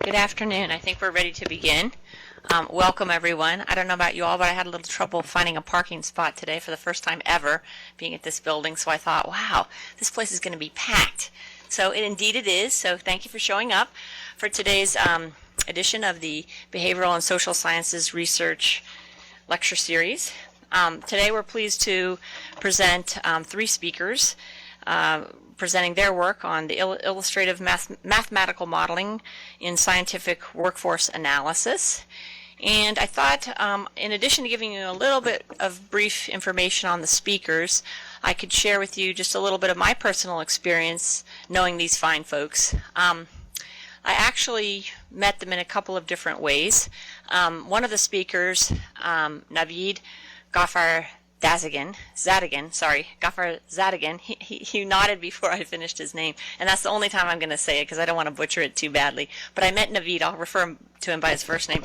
Good afternoon. I think we're ready to begin. Welcome, everyone. I don't know about you all, but I had a little trouble finding a parking spot today for the first time ever being at this building, so I thought, wow, this place is going to be packed. So indeed it is, so thank you for showing up for today's edition of the Behavioral and Social Sciences Research Lecture Series. Today we're pleased to present three speakers presenting their work on the illustrative mathematical modeling in scientific workforce analysis. And I thought, in addition to giving you a little bit of brief information on the speakers, I could share with you just a little bit of my personal experience knowing these fine folks. I actually met them in a couple of different ways. One of the speakers, Navid Ghaffarzadegan, he nodded before I finished his name, and that's the only time I'm going to say it because I don't want to butcher it too badly. But I met Navid, I'll refer to him by his first name,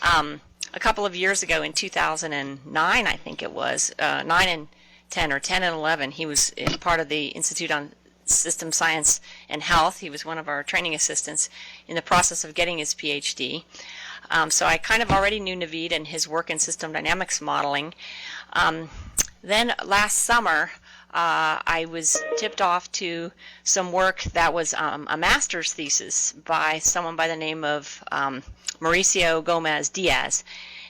a couple of years ago in 2009, I think it was, 9 and 10, or 10 and 11. He was part of the Institute on System Science and Health. He was one of our training assistants in the process of getting his PhD. So I kind of already knew Navid and his work in system dynamics modeling. Then last summer, I was tipped off to some work that was a master's thesis by someone by the name of Mauricio Gomez-Diaz.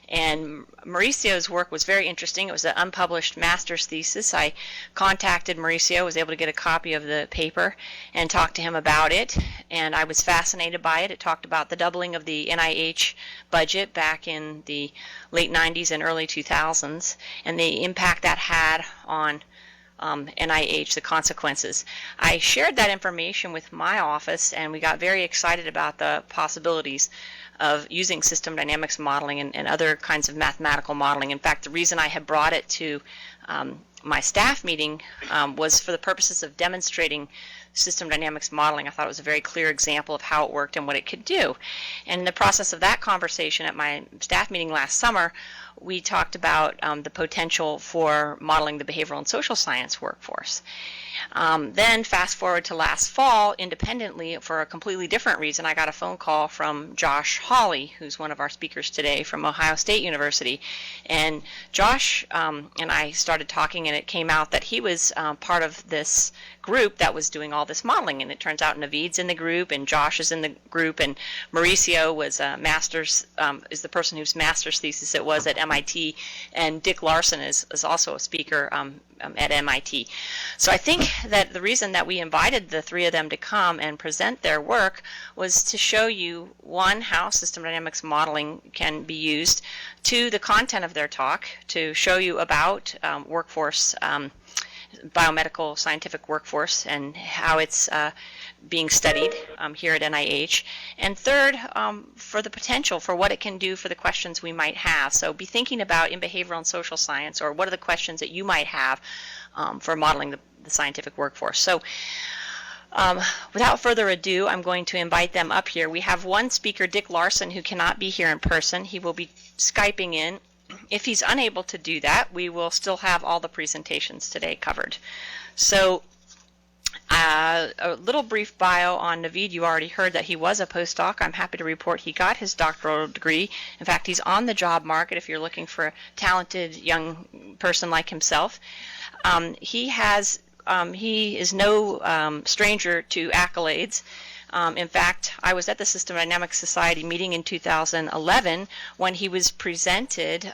And Mauricio's work was very interesting. It was an unpublished master's thesis. I contacted Mauricio, was able to get a copy of the paper and talk to him about it, and I was fascinated by it. It talked about the doubling of the NIH budget back in the late 90s and early 2000s, and the impact that had on NIH, the consequences. I shared that information with my office, and we got very excited about the possibilities of using system dynamics modeling and other kinds of mathematical modeling. In fact, the reason I had brought it to my staff meeting was for the purposes of demonstrating system dynamics modeling. I thought it was a very clear example of how it worked and what it could do. And in the process of that conversation at my staff meeting last summer, we talked about the potential for modeling the behavioral and social science workforce. Then fast forward to last fall, independently, for a completely different reason, I got a phone call from Josh Hawley, who's one of our speakers today from Ohio State University. And Josh and I started talking, and it came out that he was part of this group that was doing all this modeling. And it turns out Navid's in the group, and Josh is in the group, and Mauricio was a master's, is the person whose master's thesis it was at MIT, and Dick Larson is also a speaker at MIT. So I think that the reason that we invited the three of them to come and present their work was to show you, one, how system dynamics modeling can be used, two, the content of their talk, to show you about workforce, biomedical scientific workforce and how it's being studied here at NIH, and third, for the potential for what it can do for the questions we might have. So be thinking about in behavioral and social science, or what are the questions that you might have for modeling the scientific workforce. So without further ado, I'm going to invite them up here. We have one speaker, Dick Larson, who cannot be here in person. He will be Skyping in. If he's unable to do that, we will still have all the presentations today covered. So a little brief bio on Navid. You already heard that he was a postdoc. I'm happy to report he got his doctoral degree. In fact, he's on the job market if you're looking for a talented young person like himself. He is no stranger to accolades. In fact, I was at the System Dynamics Society meeting in 2011 when he was presented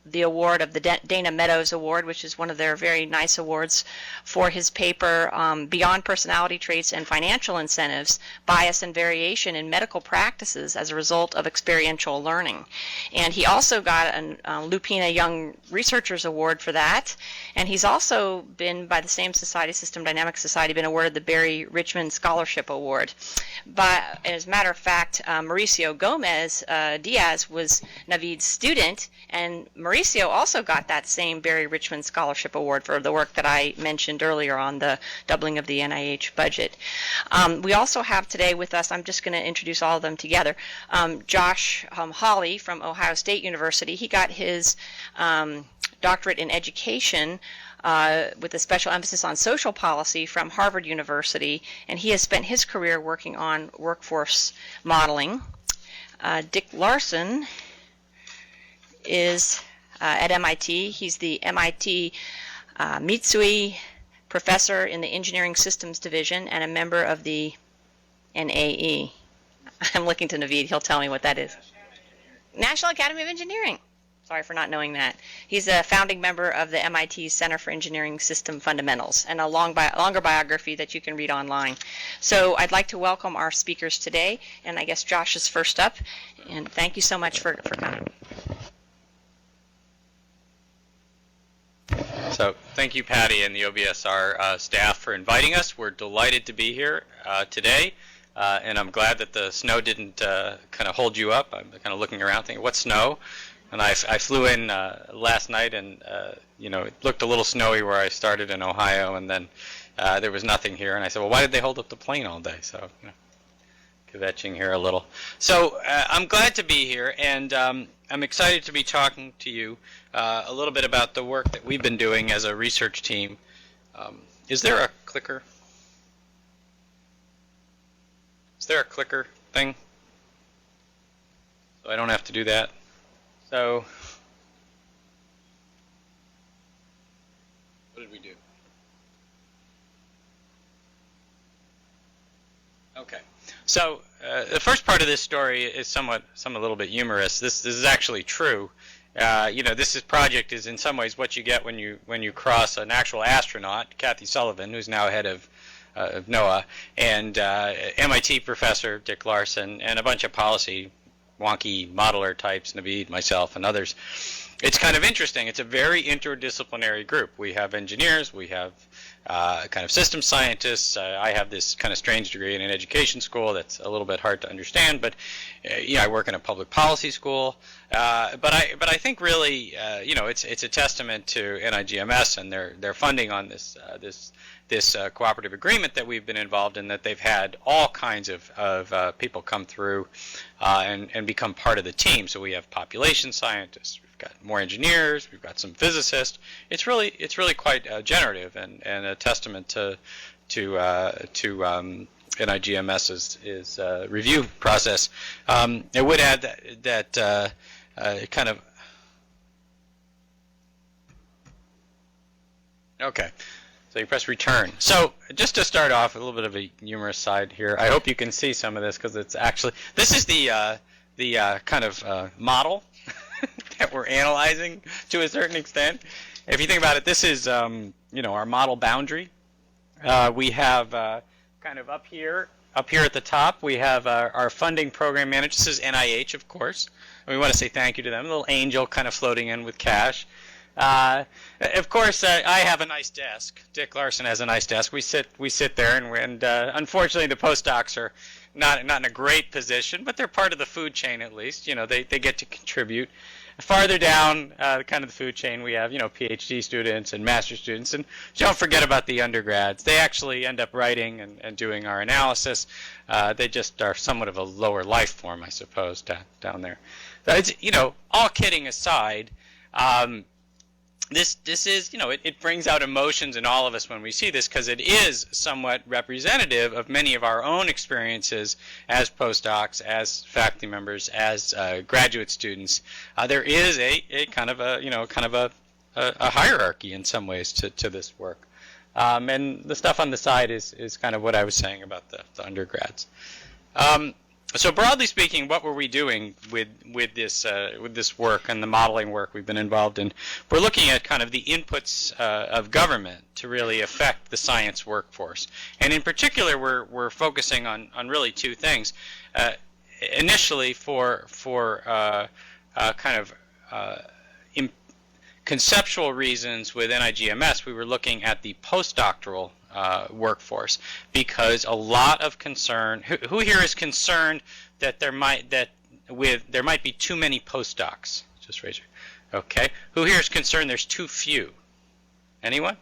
the award of the Dana Meadows Award, which is one of their very nice awards for his paper, Beyond Personality Traits and Financial Incentives, Bias and Variation in Medical Practices as a Result of Experiential Learning. And he also got a Lupina Young Researchers Award for that. And he's also been, by the same society, System Dynamics Society, been awarded the Barry Richmond Scholarship Award. But as a matter of fact, Mauricio Gomez-Diaz was Navid's student, and Mauricio also got that same Barry Richmond Scholarship Award for the work that I mentioned earlier on the doubling of the NIH budget. We also have today with us, I'm just going to introduce all of them together, Josh Hawley from Ohio State University. He got his doctorate in education with a special emphasis on social policy from Harvard University, and he has spent his career working on workforce modeling. Dick Larson is at MIT. He's the MIT Mitsui Professor in the Engineering Systems Division and a member of the NAE. I'm looking to Navid. He'll tell me what that is. National Academy of Engineering. Sorry for not knowing that. He's a founding member of the MIT Center for Engineering System Fundamentals, and a longer biography that you can read online. So I'd like to welcome our speakers today, and I guess Josh is first up. And thank you so much for coming. So thank you, Patty, and the OBBSR staff for inviting us. We're delighted to be here today, and I'm glad that the snow didn't kind of hold you up. I'm kind of looking around thinking, what snow? And I flew in last night, and it looked a little snowy where I started in Ohio, and then there was nothing here. And I said, well, why did they hold up the plane all day? So, kvetching here a little. So I'm glad to be here, and I'm excited to be talking to you a little bit about the work that we've been doing as a research team. Is there a clicker? Is there a clicker thing? So I don't have to do that. So, what did we do? Okay. So the first part of this story is a little bit humorous. This is actually true. This project is in some ways what you get when you cross an actual astronaut, Kathy Sullivan, who's now head of NOAA, and MIT professor Dick Larson, and a bunch of policy wonky modeler types, Navid, myself, and others. It's kind of interesting. It's a very interdisciplinary group. We have engineers, we have kind of system scientists. I have this kind of strange degree in an education school that's a little bit hard to understand, but I work in a public policy school. But I think really, it's a testament to NIGMS and their funding on this cooperative agreement that we've been involved in, that they've had all kinds of people come through and become part of the team. So we have population scientists, we've got more engineers, we've got some physicists. It's really quite generative and a testament to NIGMS's review process. I would add that kind of okay. So you press return. So just to start off, a little bit of a humorous side here. I hope you can see some of this, because it's actually, this is the kind of model that we're analyzing to a certain extent. If you think about it, this is our model boundary. We have kind of up here at the top, we have our funding program manager. This is NIH, of course. And we want to say thank you to them. A little angel kind of floating in with cash. Of course, I have a nice desk. Dick Larson has a nice desk. We sit there, and unfortunately, the postdocs are not in a great position, but they're part of the food chain at least. They get to contribute. Farther down, kind of the food chain, we have PhD students and master's students, and don't forget about the undergrads. They actually end up writing and doing our analysis. They just are somewhat of a lower life form, I suppose, down there. So it's, all kidding aside. This is, it brings out emotions in all of us when we see this, because it is somewhat representative of many of our own experiences as postdocs, as faculty members, as graduate students. There is a kind of a hierarchy in some ways to this work. And the stuff on the side is kind of what I was saying about the undergrads. So broadly speaking, what were we doing with this work and the modeling work we've been involved in? We're looking at kind of the inputs of government to really affect the science workforce, and in particular, we're focusing on really two things. Initially, for kind of conceptual reasons with NIGMS, we were looking at the postdoctoral workforce, because a lot of concern. Who here is concerned that there might be too many postdocs? Just raise your. Okay. Who here is concerned there's too few? Anyone?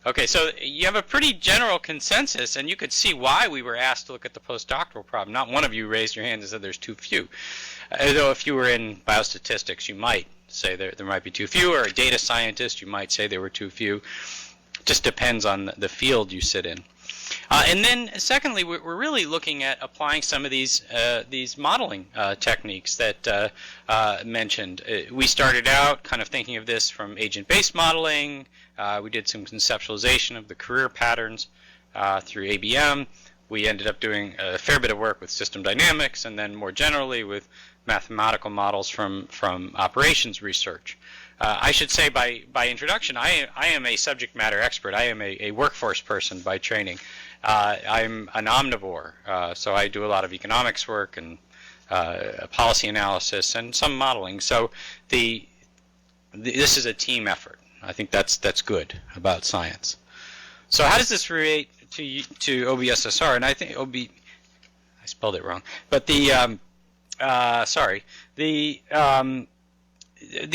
Okay, so you have a pretty general consensus, and you could see why we were asked to look at the postdoctoral problem. Not one of you raised your hand and said there's too few. Though if you were in biostatistics, you might say there might be too few, or a data scientist, you might say there were too few. Just depends on the field you sit in. And then, secondly, we're really looking at applying some of these modeling techniques that mentioned. We started out kind of thinking of this from agent-based modeling. We did some conceptualization of the career patterns through ABM. We ended up doing a fair bit of work with system dynamics, and then more generally with mathematical models from operations research. I should say by introduction, I am a subject matter expert. I am a workforce person by training. I'm an omnivore, so I do a lot of economics work and policy analysis and some modeling. So this is a team effort. I think that's good about science. So how does this relate to OBBSR? And I think I spelled it wrong. But the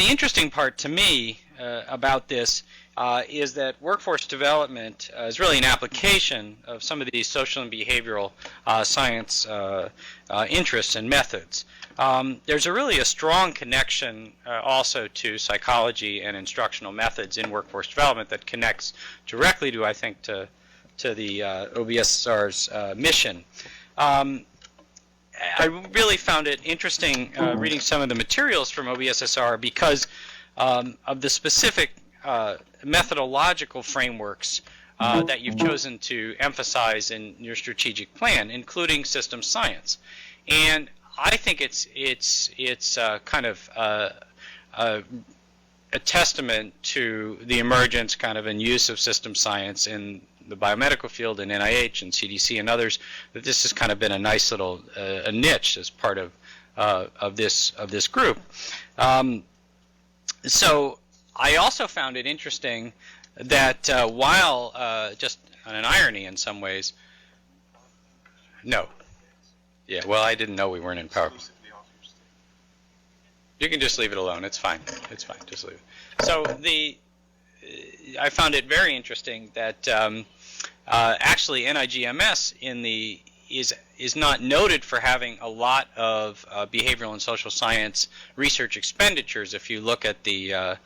interesting part to me about this is that workforce development is really an application of some of these social and behavioral science interests and methods. There's really a strong connection also to psychology and instructional methods in workforce development that connects directly to, I think, to the OBBSR's mission. I really found it interesting reading some of the materials from OBBSR because of the specific methodological frameworks that you've chosen to emphasize in your strategic plan, including systems science. And I think it's kind of a testament to the emergence kind of and use of systems science in the biomedical field and NIH and CDC and others, that this has kind of been a nice little a niche as part of this group. So I also found it interesting that while just on an irony in some ways, no, yeah, well, I didn't know we weren't in PowerPoint. You can just leave it alone. It's fine. It's fine. Just leave it. So I found it very interesting that actually NIGMS is not noted for having a lot of behavioral and social science research expenditures. If you look at the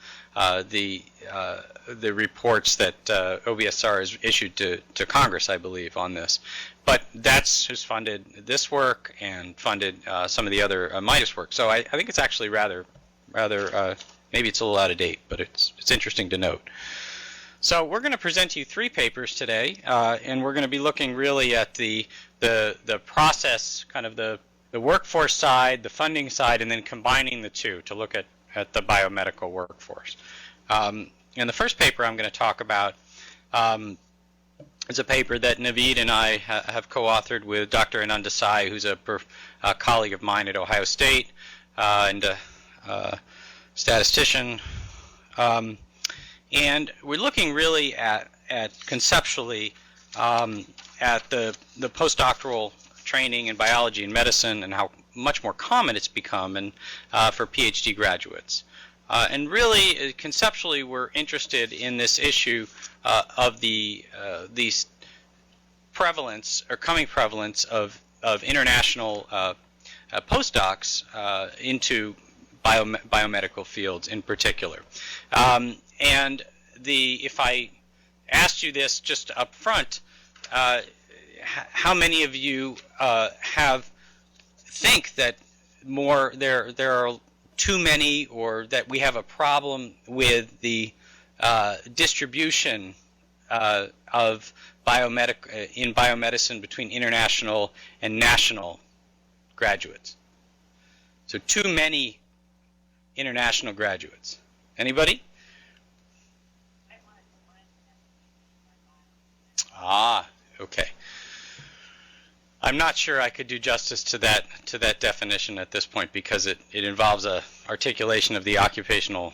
reports that OBBSR has issued to Congress, I believe, on this. But that's who's funded this work and funded some of the other MIDAS work. So I think it's actually rather maybe it's a little out of date, but it's interesting to note. So we're going to present to you 3 papers today, and we're going to be looking really at the process, kind of the workforce side, the funding side, and then combining the two to look at the biomedical workforce. And the first paper I'm going to talk about is a paper that Navid and I have co-authored with Dr. Ananda Sai, who's a colleague of mine at Ohio State and a statistician. And we're looking really at conceptually at the postdoctoral training in biology and medicine and how much more common it's become and for PhD graduates. And really, conceptually, we're interested in this issue of these prevalence or coming prevalence of international postdocs into biomedical fields in particular. And if I asked you this just up front, how many of you think that there are too many, or that we have a problem with the distribution of in biomedicine between international and national graduates? So too many international graduates. Anybody? Ah, okay. I'm not sure I could do justice to that definition at this point because it involves a articulation of the occupational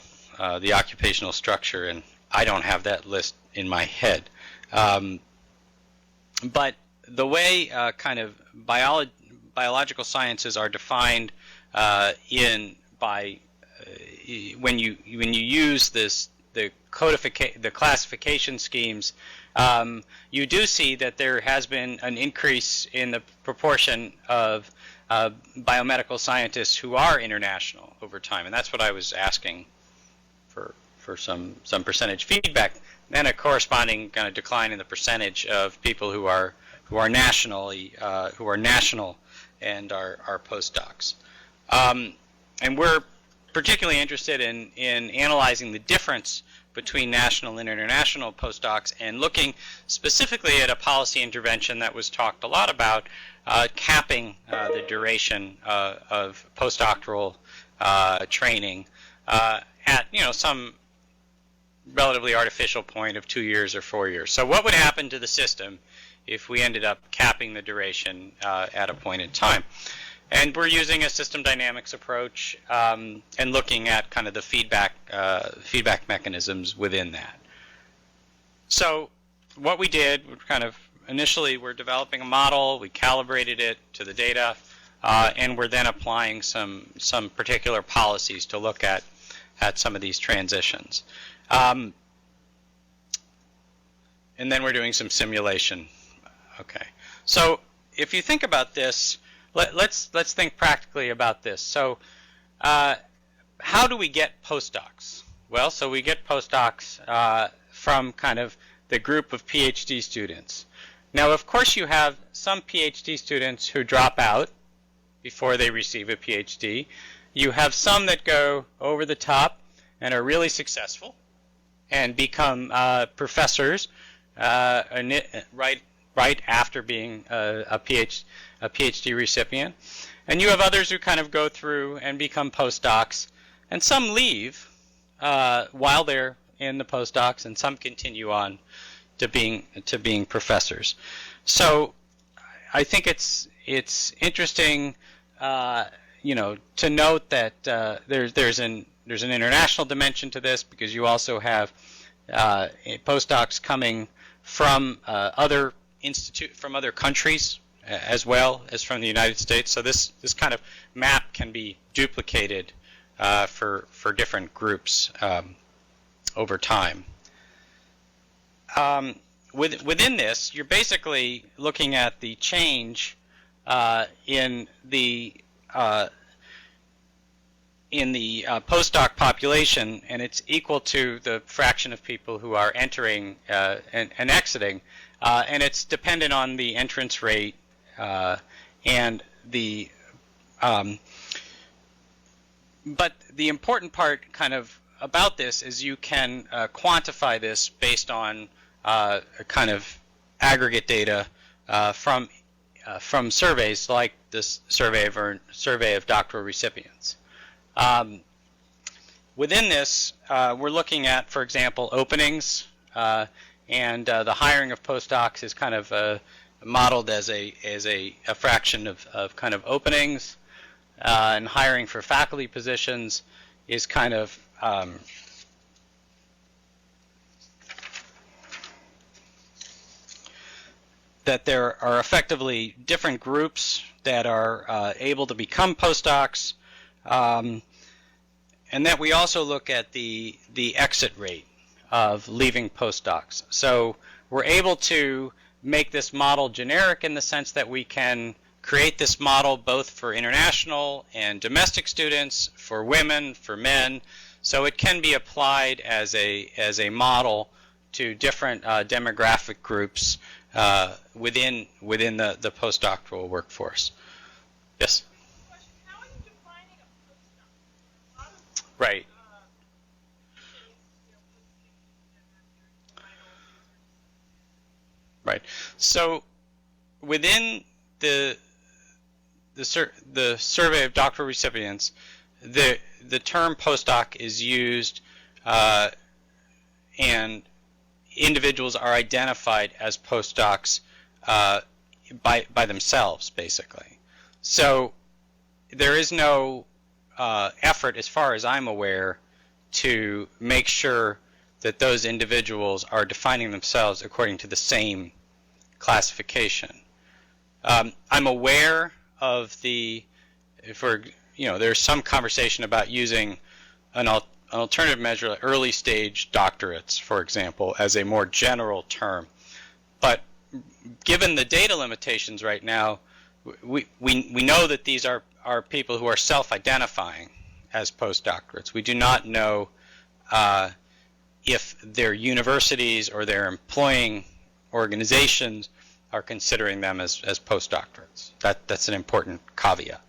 structure, and I don't have that list in my head. But the way kind of biological sciences are defined when you use the classification schemes you do see that there has been an increase in the proportion of biomedical scientists who are international over time, and that's what I was asking for some percentage feedback, and a corresponding kind of decline in the percentage of people who are national and are postdocs. And we're particularly interested in analyzing the difference between national and international postdocs and looking specifically at a policy intervention that was talked a lot about, capping the duration of postdoctoral training at some relatively artificial point of 2 years or 4 years. So what would happen to the system if we ended up capping the duration at a point in time? And we're using a system dynamics approach and looking at kind of the feedback mechanisms within that. So what we did, initially we're developing a model, we calibrated it to the data, and we're then applying some particular policies to look at some of these transitions. And then we're doing some simulation. Okay. So if you think about this, let's think practically about this. So how do we get postdocs? Well, so we get postdocs from kind of the group of PhD students. Now, of course, you have some PhD students who drop out before they receive a PhD. You have some that go over the top and are really successful and become professors right after being a PhD recipient. And you have others who kind of go through and become postdocs, and some leave while they're in the postdocs, and some continue on to being professors. So I think it's interesting, to note that there's an international dimension to this, because you also have postdocs coming from other countries as well as from the United States. So this kind of map can be duplicated for different groups over time. Within this, you're basically looking at the change in the postdoc population, and it's equal to the fraction of people who are entering and exiting, and it's dependent on the entrance rate and the but the important part kind of about this is you can quantify this based on kind of aggregate data from surveys like this survey of doctoral recipients. Within this, we're looking at, for example, openings, and the hiring of postdocs is kind of modeled as a fraction of kind of openings, and hiring for faculty positions is kind of that there are effectively different groups that are able to become postdocs, and that we also look at the exit rate of leaving postdocs. So we're able to make this model generic in the sense that we can create this model both for international and domestic students, for women, for men. So it can be applied as a model to different demographic groups within the postdoctoral workforce. Yes? How are you defining a postdoc? Right. Right. So within the survey of doctoral recipients, the term postdoc is used, and individuals are identified as postdocs by themselves, basically. So there is no effort, as far as I'm aware, to make sure that those individuals are defining themselves according to the same classification. I'm aware of there's some conversation about using an alternative measure, early stage doctorates, for example, as a more general term. but given the data limitations right now, we know that these are people who are self-identifying as postdoctorates. We do not know if their universities or their employing organizations are considering them as postdoctorates. That's an important caveat.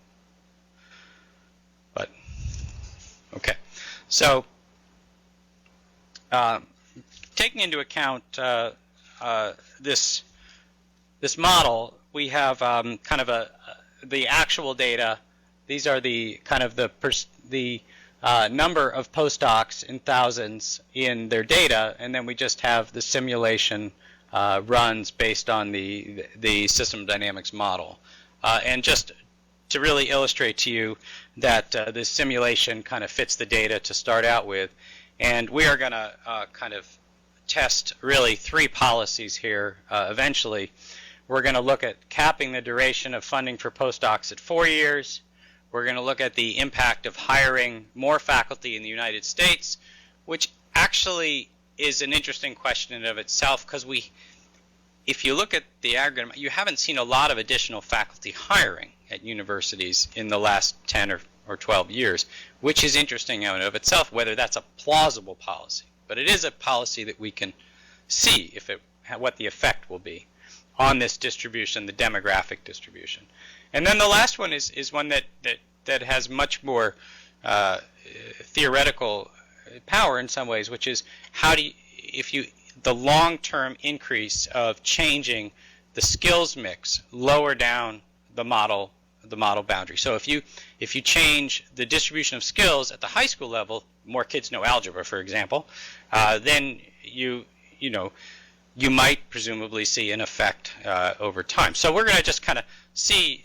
But okay, so taking into account this model, we have kind of the actual data. These are the kind of the number of postdocs in thousands in their data, and then we just have the simulation runs based on the system dynamics model. And just to really illustrate to you that the simulation kind of fits the data to start out with, and we are going to kind of test really 3 policies here eventually. We're going to look at capping the duration of funding for postdocs at 4 years. We're going to look at the impact of hiring more faculty in the United States, which actually is an interesting question in and of itself, because if you look at the aggregate, you haven't seen a lot of additional faculty hiring at universities in the last 10 or 12 years, which is interesting in and of itself, whether that's a plausible policy. But it is a policy that we can see what the effect will be on this distribution, the demographic distribution. And then the last one is one that has much more theoretical power in some ways, which is the long-term increase of changing the skills mix lower down the model boundary. So if you change the distribution of skills at the high school level, more kids know algebra, for example, then you might presumably see an effect over time. So we're going to just kind of see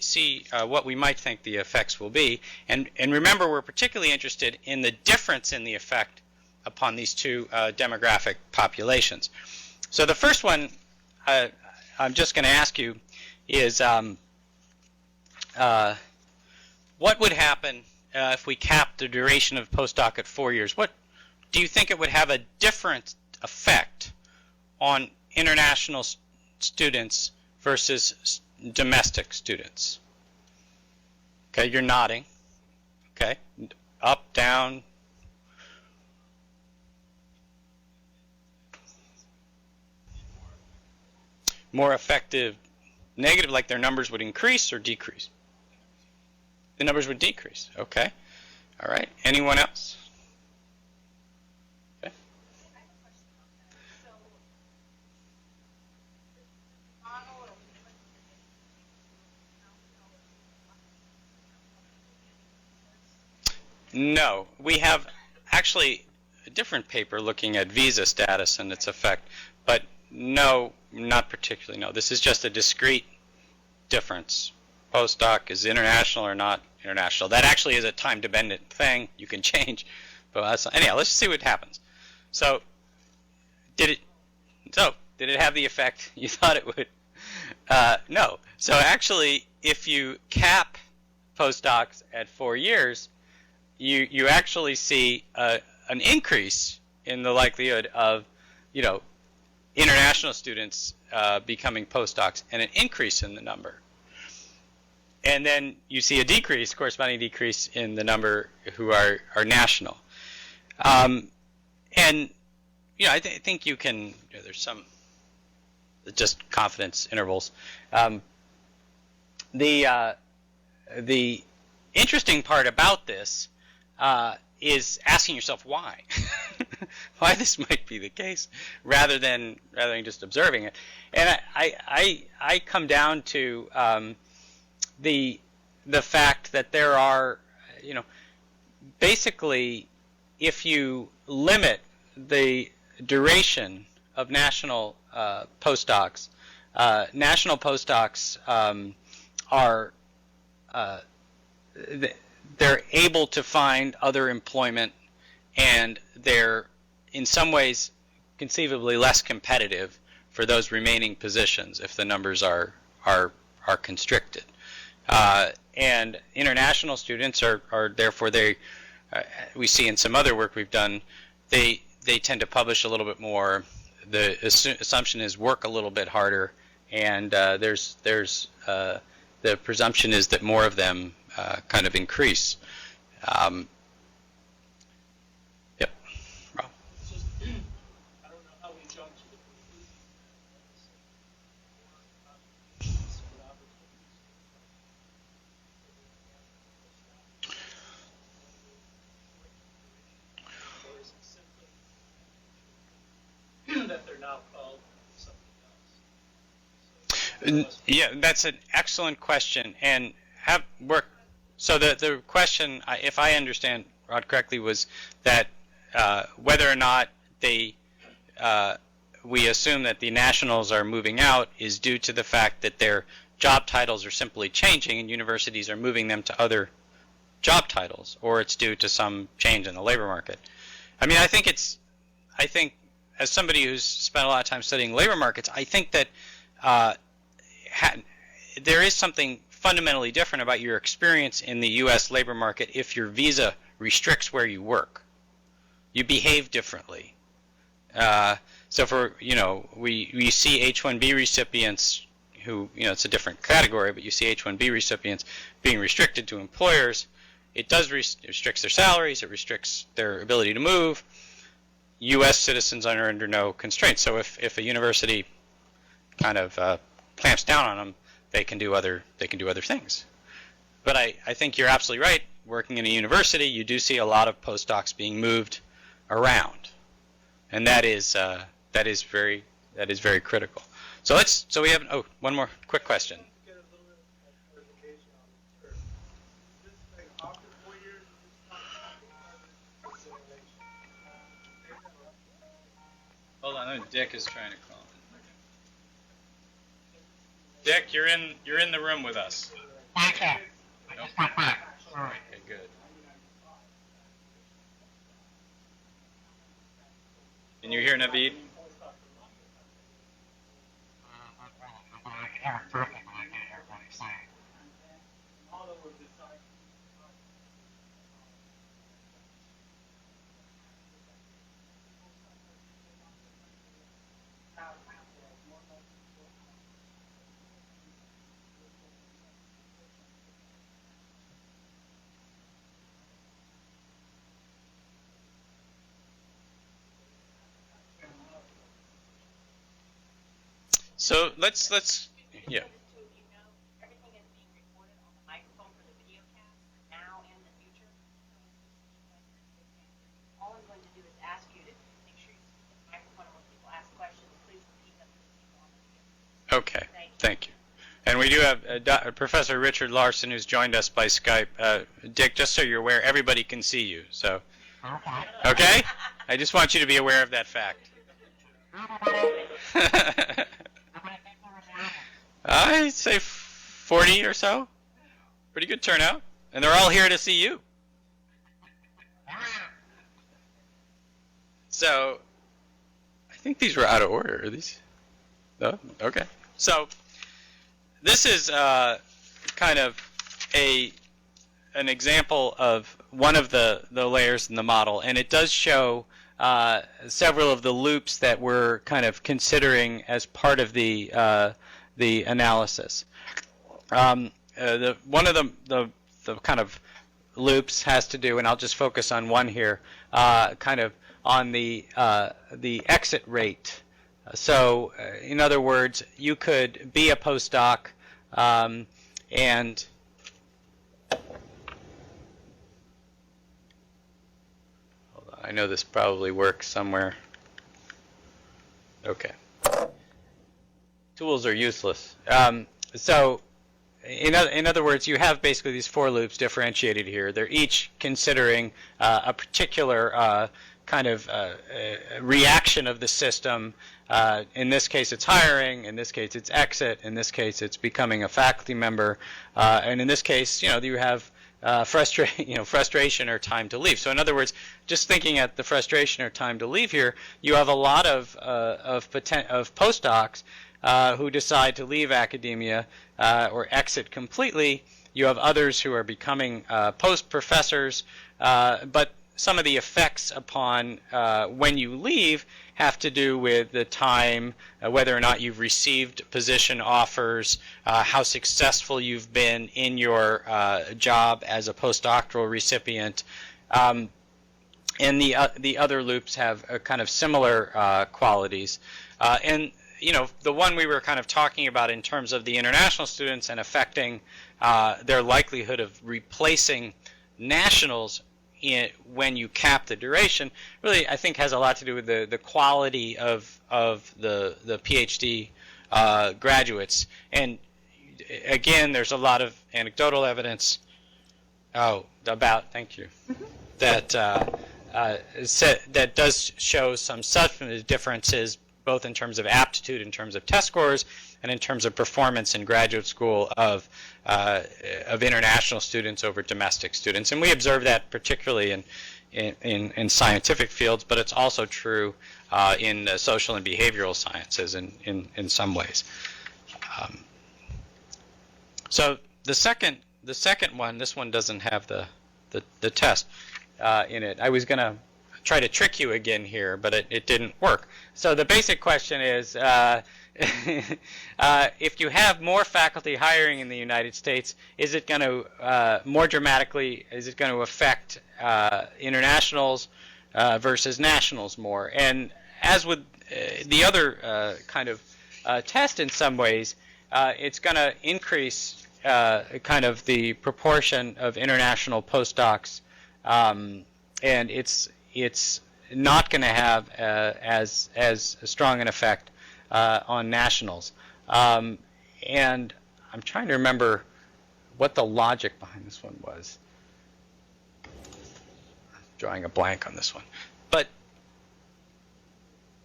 what we might think the effects will be, and remember, we're particularly interested in the difference in the effect upon these 2 demographic populations. So the first one I'm just going to ask you is what would happen if we capped the duration of postdoc at 4 years? What do you think it would have a different effect on international students versus domestic students? Okay, you're nodding. Okay, up, down. More effective, negative, like their numbers would increase or decrease? The numbers would decrease. Okay. All right. Anyone else? Okay. No, we have actually a different paper looking at visa status and its effect, but no, not particularly. No, this is just a discrete difference. Postdoc is international or not international. That actually is a time-dependent thing. You can change, but anyhow, let's see what happens. So, did it have the effect you thought it would? No. So actually, if you cap postdocs at 4 years, you actually see an increase in the likelihood of, international students becoming postdocs, and an increase in the number. And then you see a corresponding decrease in the number who are national. And I think you can. There's some just confidence intervals. The interesting part about this is asking yourself why, why this might be the case, rather than just observing it. And I come down to the fact that there are, basically, if you limit the duration of national postdocs, are they're able to find other employment, and they're in some ways conceivably less competitive for those remaining positions if the numbers are constricted. And international students are therefore we see in some other work we've done, they tend to publish a little bit more. assumption is work a little bit harder, and the presumption is that more of them kind of increase. Yep. Rob. It's just, I don't know how we jump to the conclusion that they're now called something else. Yeah, that's an excellent question, and have work. So the question, if I understand Rod correctly, was that whether or not we assume that the nationals are moving out is due to the fact that their job titles are simply changing and universities are moving them to other job titles, or it's due to some change in the labor market. I mean, I think as somebody who's spent a lot of time studying labor markets, I think that there is something fundamentally different about your experience in the U.S. labor market if your visa restricts where you work. You behave differently. So for, we see H-1B recipients who, it's a different category, but you see H-1B recipients being restricted to employers. It does restricts their salaries, it restricts their ability to move. U.S. citizens are under no constraints. So if a university kind of clamps down on them, they can do other things. But I think you're absolutely right. Working in a university, you do see a lot of postdocs being moved around, and that is very critical. So we have one more quick question. Get a little bit of clarification on the term. Is this thing after 4 years? Is this Hold on, Dick is trying to call. Dick, you're in the room with us. Okay. Nope. Sorry. Okay, good. Can you hear Navid? I can hear it perfect, but I can't hear what he's saying. So let's yeah. Everything is being recorded on the microphone for the video cast now and in the future. All I'm going to do is ask you to make sure you speak to the microphone when people ask questions. Please repeat them to the people on the video. Okay, thank you. And we do have Professor Richard Larson, who's joined us by Skype. Dick, just so you're aware, everybody can see you. So, okay? I just want you to be aware of that fact. I'd say 40 or so. Pretty good turnout. And they're all here to see you. So, I think these were out of order. Are these? No? Okay. So, this is kind of an example of one of the layers in the model, and it does show several of the loops that we're kind of considering as part of the analysis. One of the kind of loops has to do, and I'll just focus on one here, kind of on the exit rate. So, in other words, you could be a postdoc and hold on, I know this probably works somewhere. Okay. Tools are useless. So, in other words, you have basically these four loops differentiated here. They're each considering a particular kind of reaction of the system. In this case, it's hiring. In this case, it's exit. In this case, it's becoming a faculty member. And in this case, you have frustration or time to leave. So in other words, just thinking at the frustration or time to leave here, you have a lot of postdocs who decide to leave academia or exit completely. You have others who are becoming post professors, but some of the effects upon when you leave have to do with the time, whether or not you've received position offers, how successful you've been in your job as a postdoctoral recipient. And the other loops have kind of similar qualities. And the one we were kind of talking about in terms of the international students and affecting their likelihood of replacing nationals when you cap the duration, really I think has a lot to do with the quality of the PhD graduates. And again, there's a lot of anecdotal evidence thank you, that that does show some substantive differences, both in terms of aptitude, in terms of test scores, and in terms of performance in graduate school of international students over domestic students. And we observe that particularly in scientific fields, but it's also true in social and behavioral sciences in some ways. So the second one, this one doesn't have the test in it. I was going to try to trick you again here, but it didn't work. So the basic question is, if you have more faculty hiring in the United States, is it going to more dramatically, is it going to affect internationals versus nationals more? And as with the other kind of test in some ways, it's going to increase kind of the proportion of international postdocs, and it's not going to have as strong an effect on nationals. And I'm trying to remember what the logic behind this one was. I'm drawing a blank on this one. But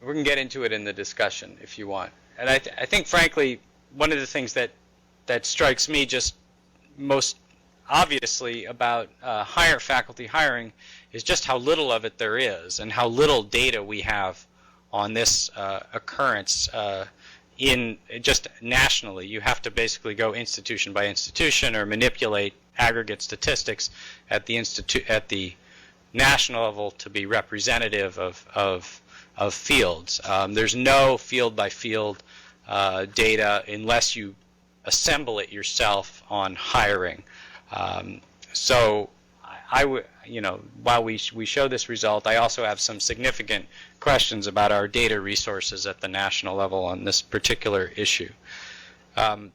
we can get into it in the discussion if you want. And I think, frankly, one of the things that strikes me just most obviously about higher faculty hiring is just how little of it there is and how little data we have on this occurrence in just nationally. You have to basically go institution by institution or manipulate aggregate statistics at the national level to be representative of fields. There's no field by field data unless you assemble it yourself on hiring. So I would, while we show this result, I also have some significant questions about our data resources at the national level on this particular issue. The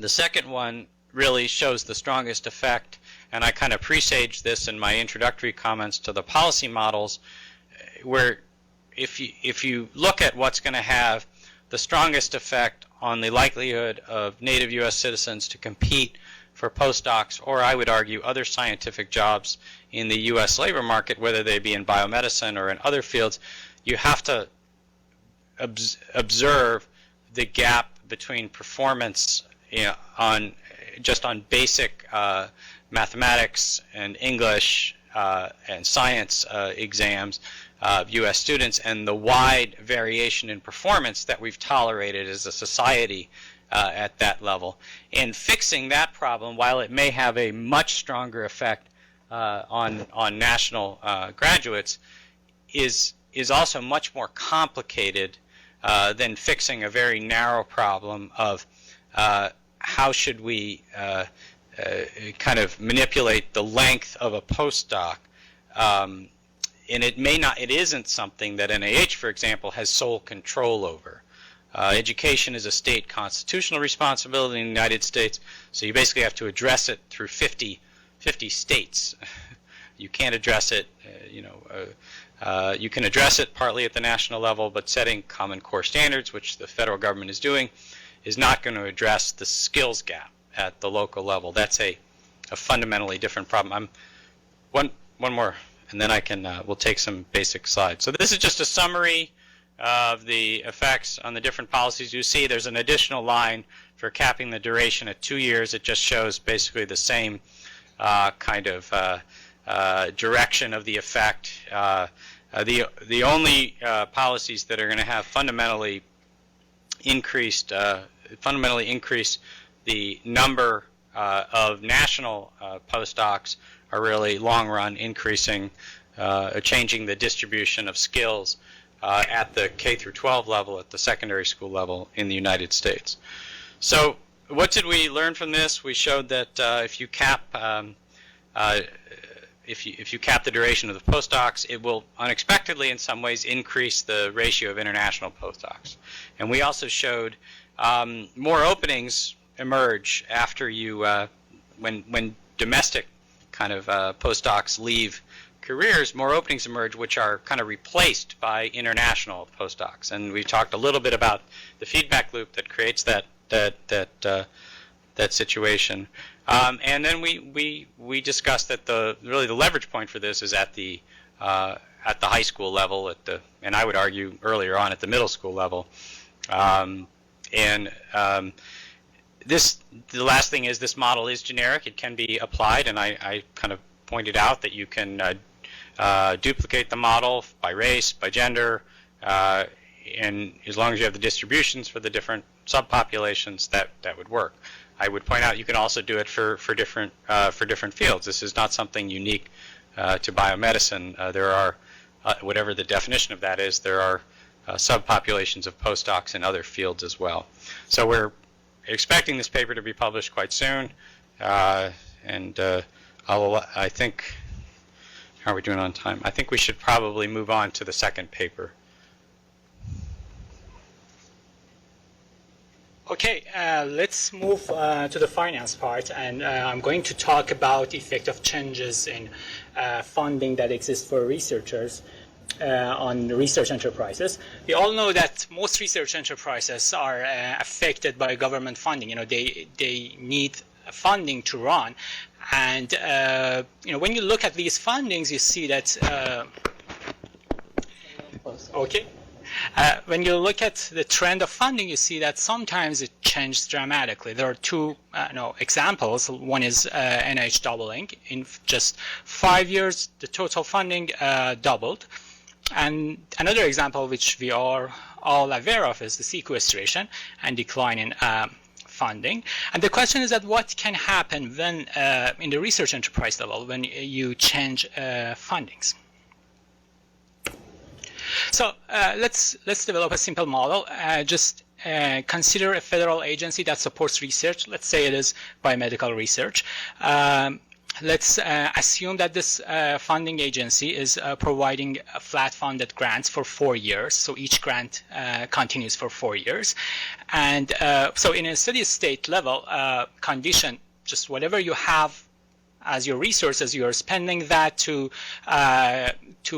second one really shows the strongest effect, and I kind of presaged this in my introductory comments to the policy models, where if you look at what's going to have the strongest effect on the likelihood of native U.S. citizens to compete for postdocs, or I would argue other scientific jobs in the U.S. labor market, whether they be in biomedicine or in other fields, you have to observe the gap between performance on basic mathematics and English and science exams of U.S. students, and the wide variation in performance that we've tolerated as a society at that level. And fixing that problem, while it may have a much stronger effect on national graduates, is also much more complicated than fixing a very narrow problem of how should we kind of manipulate the length of a postdoc. And it isn't something that NIH, for example, has sole control over. Education is a state constitutional responsibility in the United States, so you basically have to address it through 50 states. You can't address it, you can address it partly at the national level, but setting common core standards, which the federal government is doing, is not going to address the skills gap at the local level. That's a fundamentally different problem. One more, and then we'll take some basic slides. So this is just a summary of the effects on the different policies. You see there's an additional line for capping the duration at 2 years. It just shows basically the same kind of direction of the effect. The only policies that are going to have fundamentally increase the number of national postdocs are really long run increasing, changing the distribution of skills at the K through 12 level, at the secondary school level in the United States. So what did we learn from this? We showed that if you cap if you cap the duration of the postdocs, it will unexpectedly in some ways increase the ratio of international postdocs. And we also showed more openings emerge after you, when domestic kind of postdocs leave careers, more openings emerge which are kind of replaced by international postdocs. And we talked a little bit about the feedback loop that creates that situation. And then we discussed that really the leverage point for this is at the high school level, and I would argue earlier on at the middle school level. The last thing is this model is generic. It can be applied, and I kind of pointed out that you can duplicate the model by race, by gender, and as long as you have the distributions for the different subpopulations, that would work. I would point out you can also do it for different fields. This is not something unique to biomedicine. There are, whatever the definition of that is, there are subpopulations of postdocs in other fields as well. So we're expecting this paper to be published quite soon, and I think, how are we doing on time? I think we should probably move on to the second paper. Okay, let's move to the finance part, and I'm going to talk about the effect of changes in funding that exists for researchers on research enterprises. We all know that most research enterprises are affected by government funding. You know, they need funding to run, and you know, when you look at these fundings, you see that. Okay. When you look at the trend of funding, you see that sometimes it changes dramatically. There are two examples. One is NIH doubling. In just 5 years, the total funding doubled. And another example, which we are all aware of, is the sequestration and decline in funding. And the question is that what can happen when, in the research enterprise level, when you change fundings? So let's develop a simple model. Just consider a federal agency that supports research. Let's say it is biomedical research. Let's assume that this funding agency is providing flat funded grants for 4 years. So each grant continues for 4 years. And so in a steady state level condition, just whatever you have as your resources, you are spending that to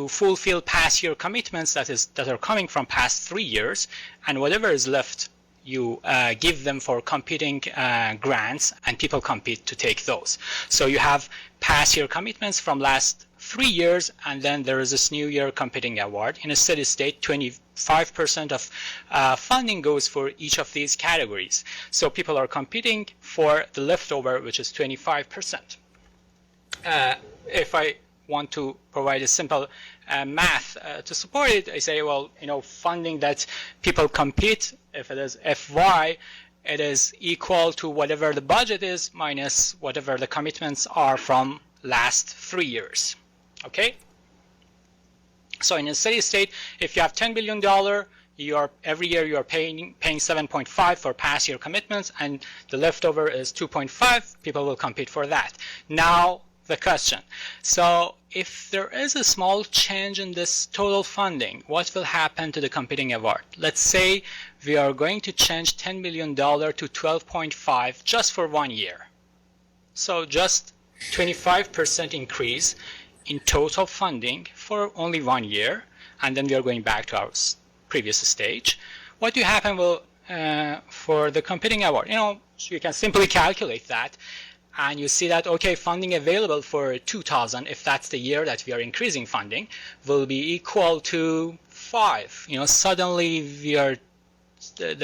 fulfill past year commitments that are coming from past 3 years, and whatever is left, you give them for competing grants, and people compete to take those. So you have past year commitments from last 3 years, and then there is this new year competing award. In a steady state, 25% of funding goes for each of these categories. So people are competing for the leftover, which is 25%. If I want to provide a simple math to support it, I say, well, you know, funding that people compete, if it is Fy, it is equal to whatever the budget is minus whatever the commitments are from last 3 years. Okay? So in a steady state, if you have $10 billion, every year you are paying 7.5 for past year commitments, and the leftover is 2.5. People will compete for that. Now, the question. So if there is a small change in this total funding, what will happen to the competing award? Let's say we are going to change $10 million to 12.5 just for 1 year. So just 25% increase in total funding for only 1 year, and then we are going back to our previous stage. What will happen for the competing award? You know, you can simply calculate that. And you see that, okay, funding available for 2000, if that's the year that we are increasing funding, will be equal to 5. You know, suddenly the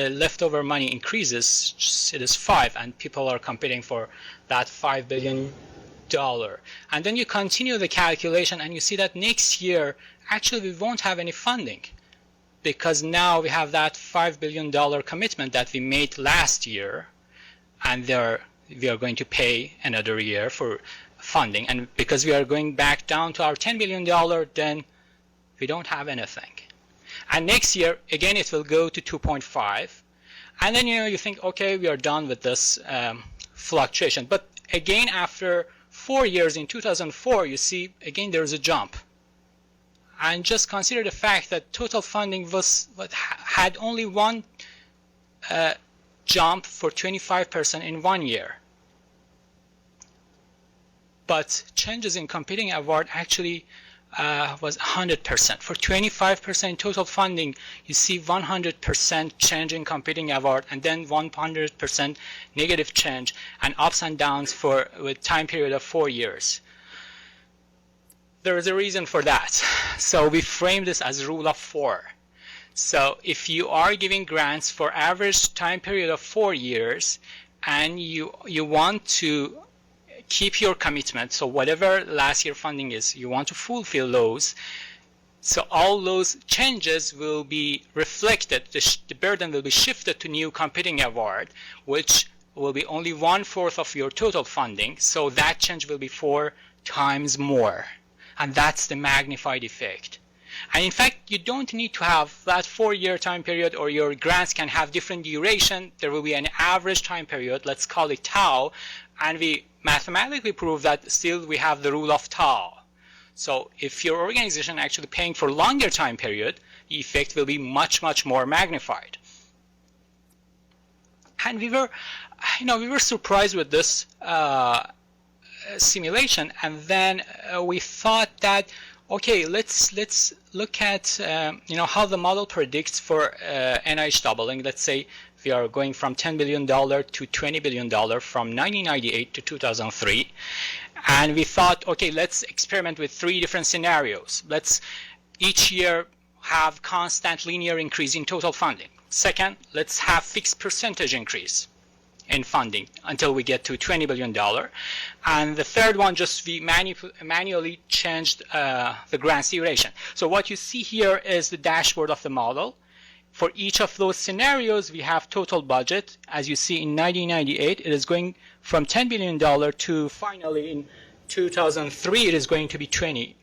leftover money increases, it is 5, and people are competing for that $5 billion. And then you continue the calculation, and you see that next year, actually, we won't have any funding, because now we have that $5 billion commitment that we made last year, and we are going to pay another year for funding. And because we are going back down to our $10 billion, then we don't have anything. And next year, again, it will go to 2.5. And then, you think, okay, we are done with this fluctuation. But again, after 4 years, in 2004, you see, again, there is a jump. And just consider the fact that total funding had only one jump for 25% in 1 year. But changes in competing award actually was 100%. For 25% total funding, you see 100% change in competing award, and then 100% negative change, and ups and downs with time period of 4 years. There is a reason for that. So we frame this as rule of 4. So if you are giving grants for average time period of 4 years, and you want to keep your commitment, so whatever last year funding is, you want to fulfill those, so all those changes will be reflected, the burden will be shifted to new competing award, which will be only 1/4 of your total funding, so that change will be 4 times more. And that's the magnified effect. And in fact, you don't need to have that 4-year time period, or your grants can have different duration. There will be an average time period, let's call it tau, and we mathematically prove that still we have the rule of tau. So if your organization actually paying for longer time period, the effect will be much, much more magnified. And we were surprised with this simulation, and then we thought that, okay, let's look at how the model predicts for NIH doubling. Let's say we are going from $10 billion to $20 billion from 1998 to 2003, and we thought, okay, let's experiment with 3 different scenarios. Let's each year have constant linear increase in total funding. Second, let's have fixed percentage increase in funding until we get to $20 billion. And the third one, just we manually changed the grants duration. So what you see here is the dashboard of the model. For each of those scenarios, we have total budget. As you see, in 1998, it is going from $10 billion to finally in 2003, it is going to be $20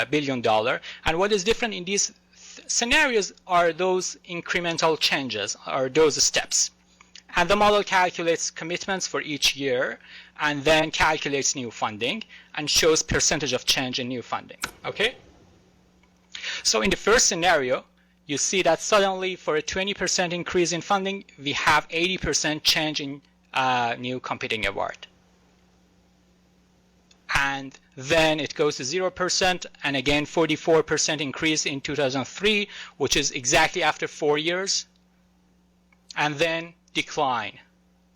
billion. And what is different in these scenarios are those incremental changes, or those steps. And the model calculates commitments for each year, and then calculates new funding and shows percentage of change in new funding. Okay? So in the first scenario, you see that suddenly for a 20% increase in funding, we have 80% change in new competing award. And then it goes to 0%, and again 44% increase in 2003, which is exactly after 4 years. And then decline,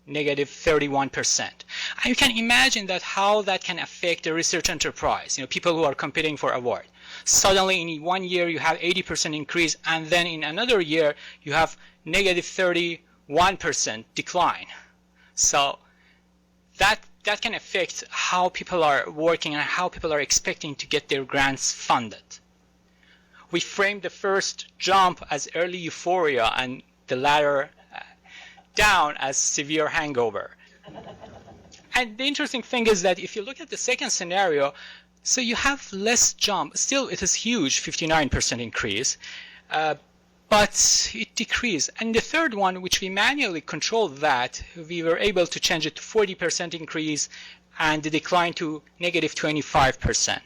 negative 31%. And you can imagine that how that can affect the research enterprise, people who are competing for award. Suddenly in 1 year you have 80% increase, and then in another year you have negative 31% decline. So that can affect how people are working and how people are expecting to get their grants funded. We framed the first jump as early euphoria and the latter down as severe hangover. And the interesting thing is that if you look at the second scenario, so you have less jump. Still, it is huge, 59% increase, but it decreased. And the third one, which we manually controlled that, we were able to change it to 40% increase and the decline to negative 25%.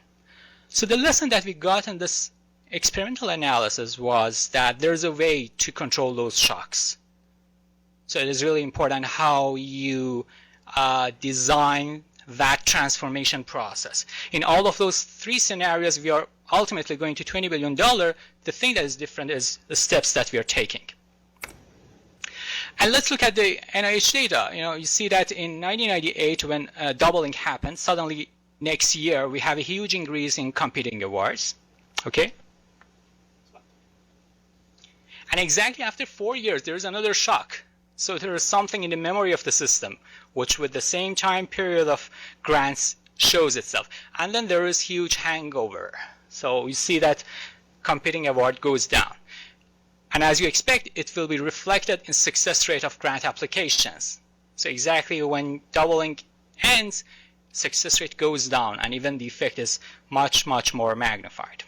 So the lesson that we got in this experimental analysis was that there's a way to control those shocks. So it is really important how you design that transformation process. In all of those 3 scenarios, we are ultimately going to $20 billion. The thing that is different is the steps that we are taking. And let's look at the NIH data. You see that in 1998, when doubling happened, suddenly next year we have a huge increase in competing awards. Okay? And exactly after 4 years, there is another shock. So there is something in the memory of the system, which with the same time period of grants shows itself. And then there is huge hangover. So you see that competing award goes down. And as you expect, it will be reflected in success rate of grant applications. So exactly when doubling ends, success rate goes down, and even the effect is much, much more magnified.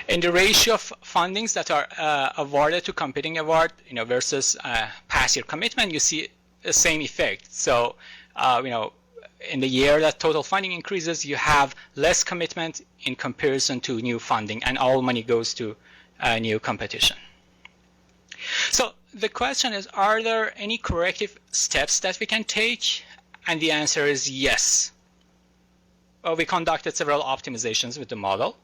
In the ratio of fundings that are awarded to competing award, versus past year commitment, you see the same effect. So, in the year that total funding increases, you have less commitment in comparison to new funding, and all money goes to new competition. So the question is, are there any corrective steps that we can take? And the answer is yes. Well, we conducted several optimizations with the model.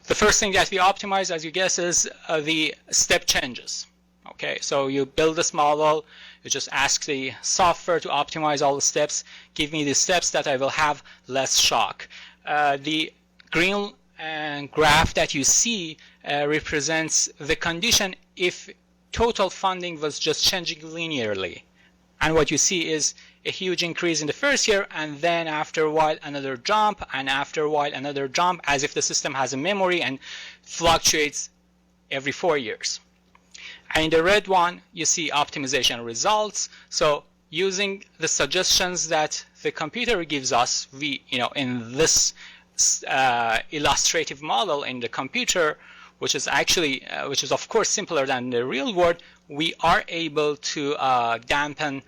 The first thing that we optimize, as you guess, is the step changes. Okay, so you build this model, you just ask the software to optimize all the steps, give me the steps that I will have less shock. The green graph that you see represents the condition if total funding was just changing linearly. And what you see is a huge increase in the first year, and then after a while another jump, and after a while another jump, as if the system has a memory and fluctuates every 4 years. And in the red one, you see optimization results. So using the suggestions that the computer gives us, we, in this illustrative model in the computer, which is actually, which is of course simpler than the real world, we are able to dampen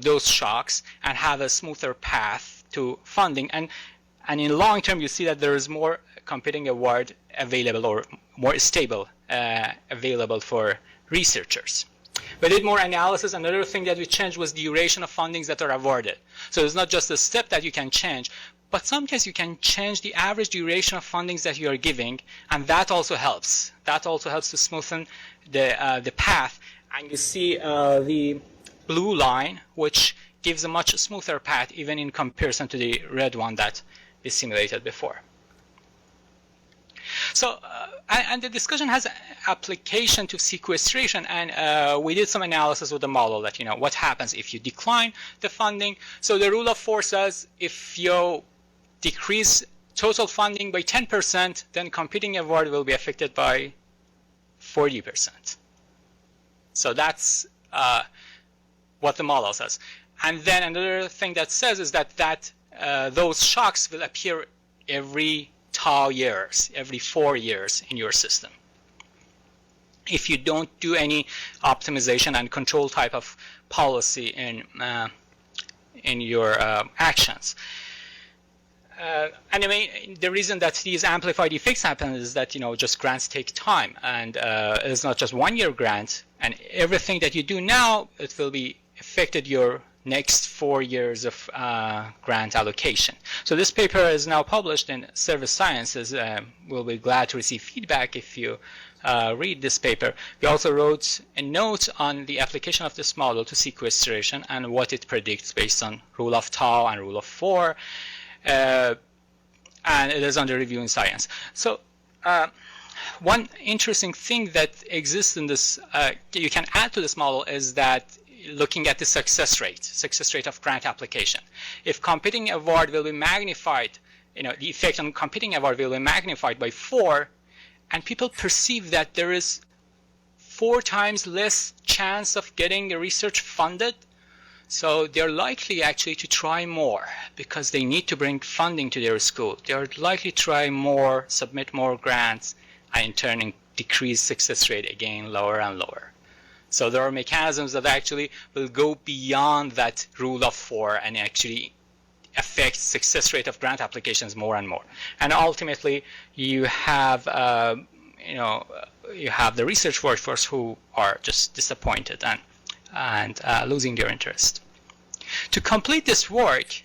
those shocks and have a smoother path to funding. And in long term, you see that there is more competing award available, or more stable available for researchers. We did more analysis. Another thing that we changed was duration of fundings that are awarded. So it's not just a step that you can change, but sometimes you can change the average duration of fundings that you are giving, and that also helps. That also helps to smoothen the path. And you see the blue line, which gives a much smoother path, even in comparison to the red one that we simulated before. So, and the discussion has application to sequestration, and we did some analysis with the model that, what happens if you decline the funding. So the rule of 4 says if you decrease total funding by 10%, then competing award will be affected by 40%. So that's what the model says. And then another thing that says is that those shocks will appear every tau years, every 4 years in your system, if you don't do any optimization and control type of policy in your actions. And I mean, the reason that these amplified effects happen is that, just grants take time, and it's not just 1 year grant, and everything that you do now, it will be affected your next 4 years of grant allocation. So this paper is now published in Service Sciences. We'll be glad to receive feedback if you read this paper. We also wrote a note on the application of this model to sequestration and what it predicts based on rule of tau and rule of 4. And it is under review in Science. So one interesting thing that exists in this, you can add to this model, is that looking at the success rate of grant application. If competing award will be magnified, the effect on competing award will be magnified by 4, and people perceive that there is 4 times less chance of getting the research funded, so they're likely actually to try more because they need to bring funding to their school. They're likely to try more, submit more grants, and in turn decrease success rate again lower and lower. So there are mechanisms that actually will go beyond that rule of 4 and actually affect success rate of grant applications more and more. And ultimately, you have you have the research workforce who are just disappointed and losing their interest. To complete this work,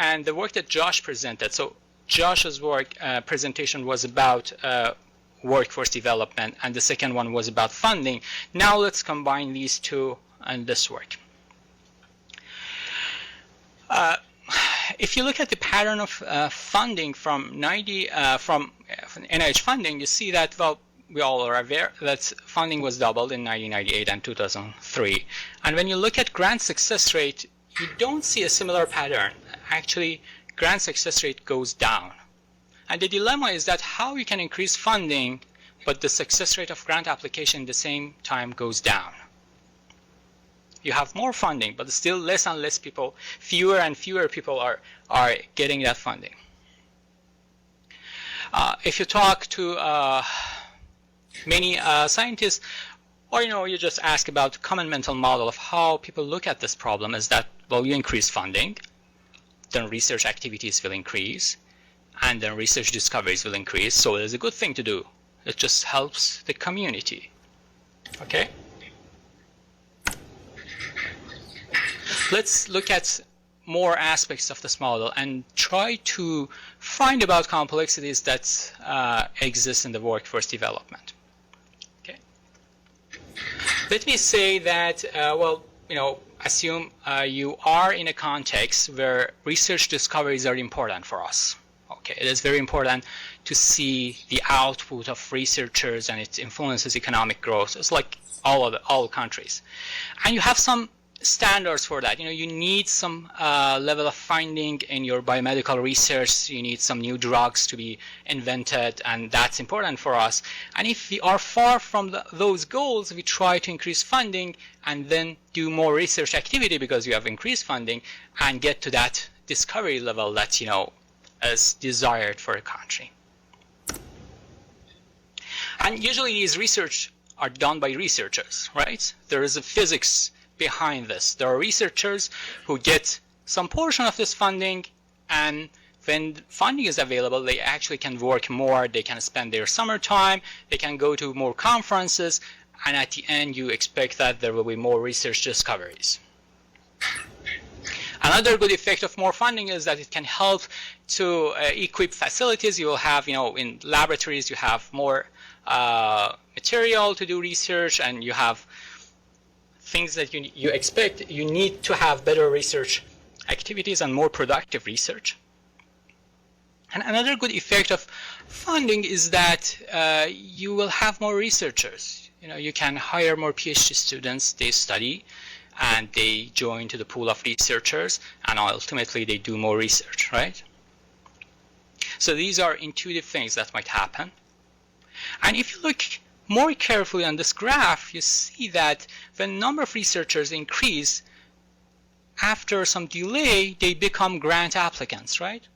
and the work that Josh presented, so Josh's work presentation was about workforce development, and the second one was about funding. Now let's combine these two and this work. If you look at the pattern of funding from NIH funding, you see that, well, we all are aware that funding was doubled in 1998 and 2003. And when you look at grant success rate, you don't see a similar pattern. Actually, grant success rate goes down. And the dilemma is that how you can increase funding, but the success rate of grant application at the same time goes down. You have more funding, but still less and less people, fewer and fewer people are getting that funding. If you talk to many scientists, or you just ask about the common mental model of how people look at this problem is that, well, you increase funding, then research activities will increase, and then research discoveries will increase. So it is a good thing to do. It just helps the community. Okay? Let's look at more aspects of this model and try to find about complexities that exist in the workforce development. Okay. Let me say that, assume you are in a context where research discoveries are important for us. Okay, it is very important to see the output of researchers and it influences economic growth. It's like all countries. And you have some standards for that. You need some level of finding in your biomedical research. You need some new drugs to be invented, and that's important for us. And if we are far from those goals, we try to increase funding and then do more research activity because you have increased funding and get to that discovery level that is desired for a country. And usually these research are done by researchers, right? There is a physics behind this. There are researchers who get some portion of this funding, and when funding is available, they actually can work more, they can spend their summertime, they can go to more conferences, and at the end you expect that there will be more research discoveries. Another good effect of more funding is that it can help to equip facilities. You will have, in laboratories, you have more material to do research, and you have things that you expect. You need to have better research activities and more productive research. And another good effect of funding is that you will have more researchers. You can hire more PhD students, they study, and they join to the pool of researchers, and ultimately they do more research, right? So these are intuitive things that might happen. And if you look more carefully on this graph, you see that when number of researchers increase, after some delay, they become grant applicants, right?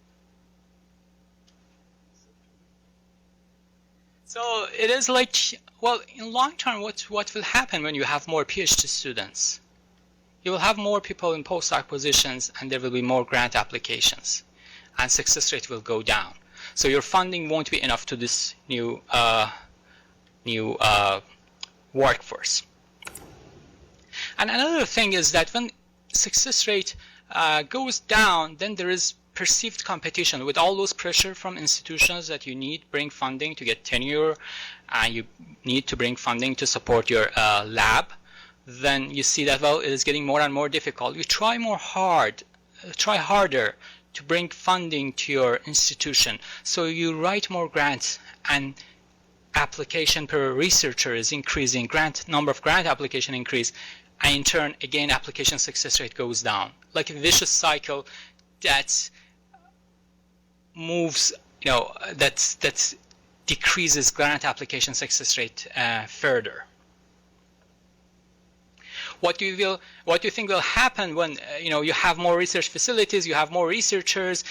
So it is like, well, in long term, what will happen when you have more PhD students? You will have more people in postdoc positions, and there will be more grant applications, and success rate will go down. So your funding won't be enough to this new workforce. And another thing is that when success rate goes down, then there is perceived competition with all those pressure from institutions that you need bring funding to get tenure, and you need to bring funding to support your lab. Then you see that, well, it is getting more and more difficult. You try harder to bring funding to your institution. So you write more grants, and application per researcher is increasing, number of grant application increase, and in turn, again, application success rate goes down. Like a vicious cycle that moves, that decreases grant application success rate further. What do you think will happen when you have more research facilities, you have more researchers,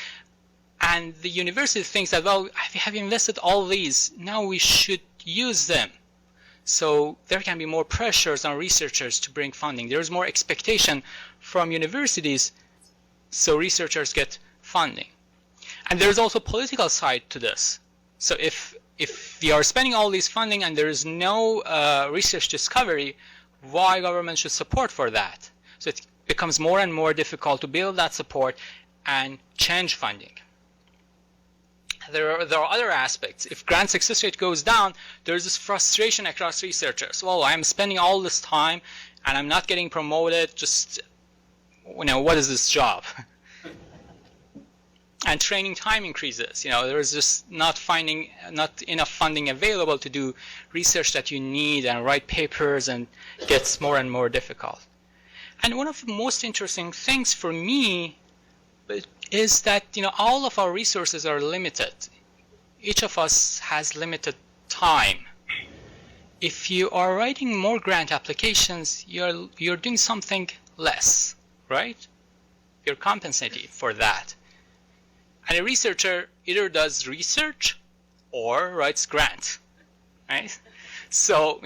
and the university thinks that, well, we have invested all these, now we should use them. So there can be more pressures on researchers to bring funding. There's more expectation from universities, so researchers get funding. And there's also political side to this. So if we are spending all this funding and there is no research discovery, why government should support for that? So it becomes more and more difficult to build that support and change funding. There are other aspects. If grant success rate goes down, there's this frustration across researchers. Well, I'm spending all this time and I'm not getting promoted. Just, what is this job? And training time increases. There's just not enough funding available to do research that you need and write papers, and gets more and more difficult. And one of the most interesting things for me is that all of our resources are limited. Each of us has limited time. if you are writing more grant applications, you're doing something less, right? You're compensating for that. And a researcher either does research or writes grant, right? So,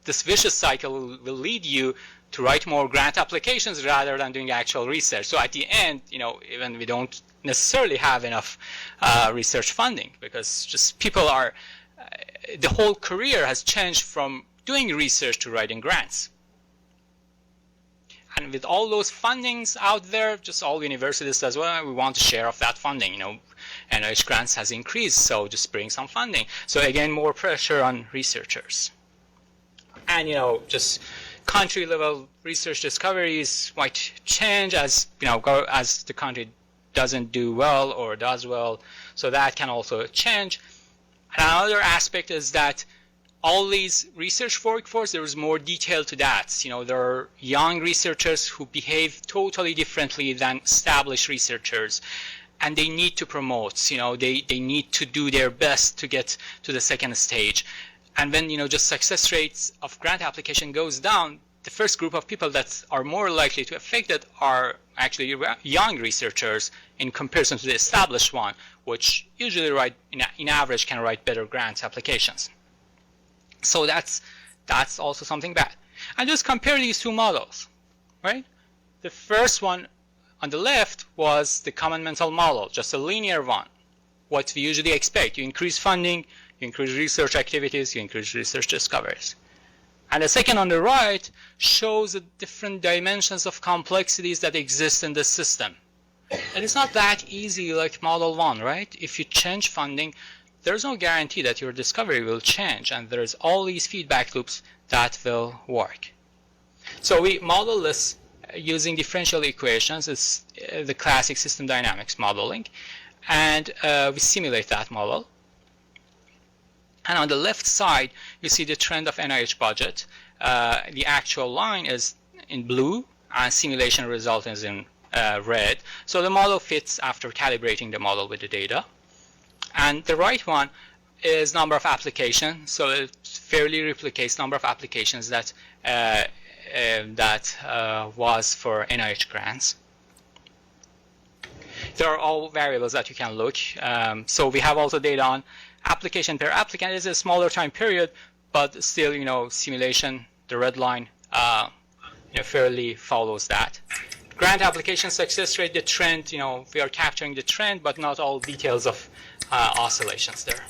this vicious cycle will lead you to write more grant applications rather than doing actual research. So at the end, even we don't necessarily have enough research funding, because just people are, the whole career has changed from doing research to writing grants. And with all those fundings out there, just all universities says, well, we want a share of that funding. NIH grants has increased, so just bring some funding. So again, more pressure on researchers. And just country level research discoveries might change as as the country doesn't do well or does well. So that can also change. And another aspect is that all these research workforce, there is more detail to that. There are young researchers who behave totally differently than established researchers, and they need to promote. They need to do their best to get to the second stage. And when just success rates of grant application goes down, the first group of people that are more likely to affect it are actually young researchers in comparison to the established one, which usually in average can write better grant applications. So that's also something bad. And just compare these two models, right? The first one on the left was the common mental model, just a linear one. What we usually expect: you increase funding, you increase research activities, you increase research discoveries. And the second on the right shows the different dimensions of complexities that exist in the system. And it's not that easy like model one, right? If you change funding, there's no guarantee that your discovery will change, and there's all these feedback loops that will work. So we model this using differential equations. It's the classic system dynamics modeling, and we simulate that model. And on the left side, you see the trend of NIH budget. The actual line is in blue, and simulation result is in red. So the model fits after calibrating the model with the data. And the right one is number of applications. So it fairly replicates number of applications that was for NIH grants. There are all variables that you can look. So we have also data on application per applicant. Is a smaller time period, but still, simulation, the red line, fairly follows that. Grant application success rate, the trend, we are capturing the trend, but not all details of oscillations there.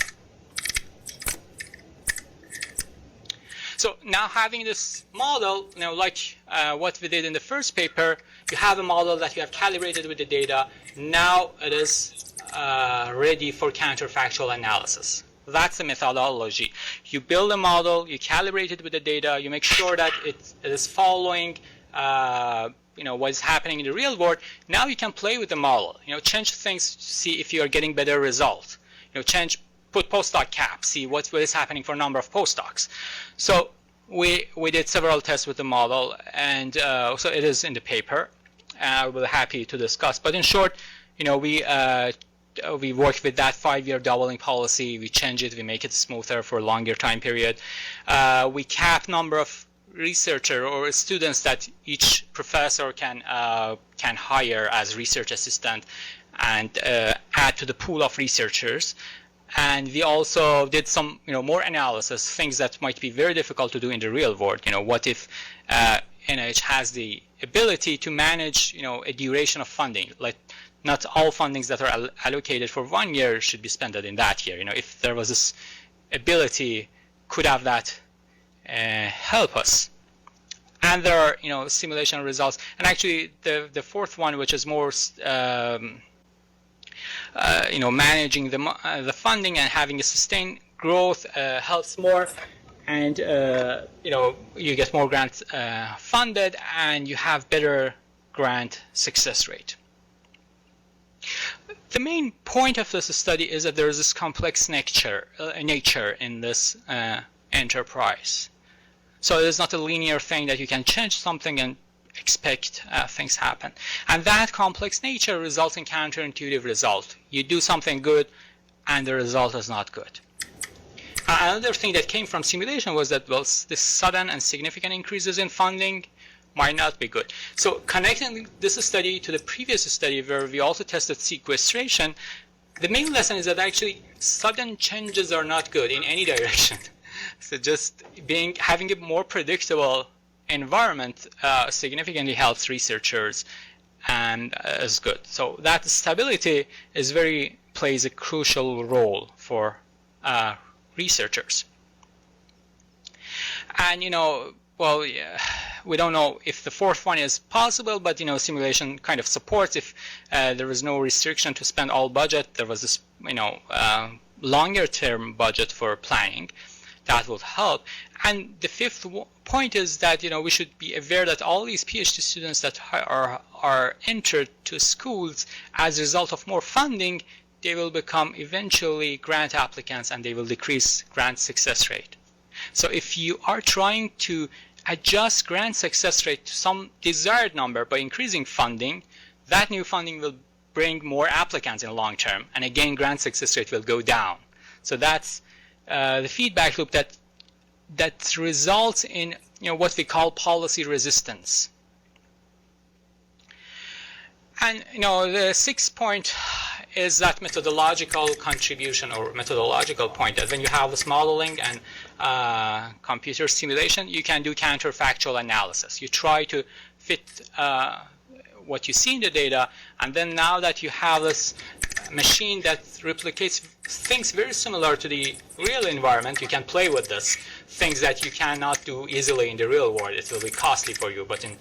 So now having this model, like what we did in the first paper, you have a model that you have calibrated with the data. Now it is ready for counterfactual analysis. That's the methodology. You build a model, you calibrate it with the data, you make sure that it is following what is happening in the real world. Now you can play with the model. Change things to see if you are getting better results. Put postdoc cap, see what is happening for a number of postdocs. So we did several tests with the model, and so it is in the paper. We're happy to discuss. But in short, we work with that 5-year doubling policy. We change it. We make it smoother for a longer time period. We cap number of researcher or students that each professor can hire as research assistant, and add to the pool of researchers. And we also did some more analysis, things that might be very difficult to do in the real world. What if NIH has the ability to manage a duration of funding? Like, not all fundings that are allocated for 1 year should be spent in that year. If there was this ability, could have that help us. And there are simulation results. And actually the fourth one, which is more managing the funding and having a sustained growth, helps more. And you get more grants funded, and you have better grant success rate. The main point of this study is that there is this complex nature in this enterprise. So it is not a linear thing that you can change something and expect things happen. And that complex nature results in counterintuitive result. You do something good, and the result is not good. Another thing that came from simulation was that, well, this sudden and significant increases in funding might not be good. So connecting this study to the previous study where we also tested sequestration, the main lesson is that actually sudden changes are not good in any direction. So just having a more predictable environment significantly helps researchers and is good. So that stability plays a crucial role for researchers. And well, yeah, we don't know if the fourth one is possible, but simulation kind of supports if there was no restriction to spend all budget. There was this longer term budget for planning. That would help. And the fifth point is that we should be aware that all these PhD students that are entered to schools as a result of more funding, they will become eventually grant applicants and they will decrease grant success rate. So if you are trying to adjust grant success rate to some desired number by increasing funding, that new funding will bring more applicants in the long term, and again grant success rate will go down. So that's the feedback loop that results in what we call policy resistance. And the sixth point is that methodological contribution or methodological point, that when you have this modeling and computer simulation, you can do counterfactual analysis. You try to fit what you see in the data, and then now that you have this machine that replicates things very similar to the real environment, you can play with this, things that you cannot do easily in the real world. It will be costly for you, but in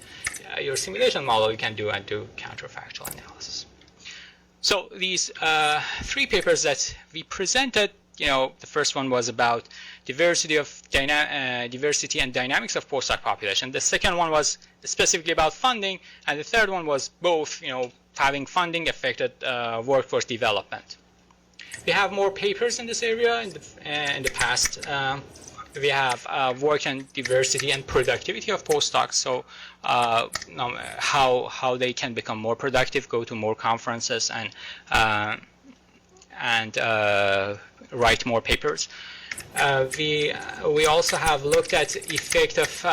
your simulation model you can do counterfactual analysis. So these three papers that we presented, the first one was about diversity and dynamics of postdoc population. The second one was specifically about funding, and the third one was both, having funding affected workforce development. We have more papers in this area in the past. We have work on diversity and productivity of postdocs, so how they can become more productive, go to more conferences, and write more papers. We also have looked at effect of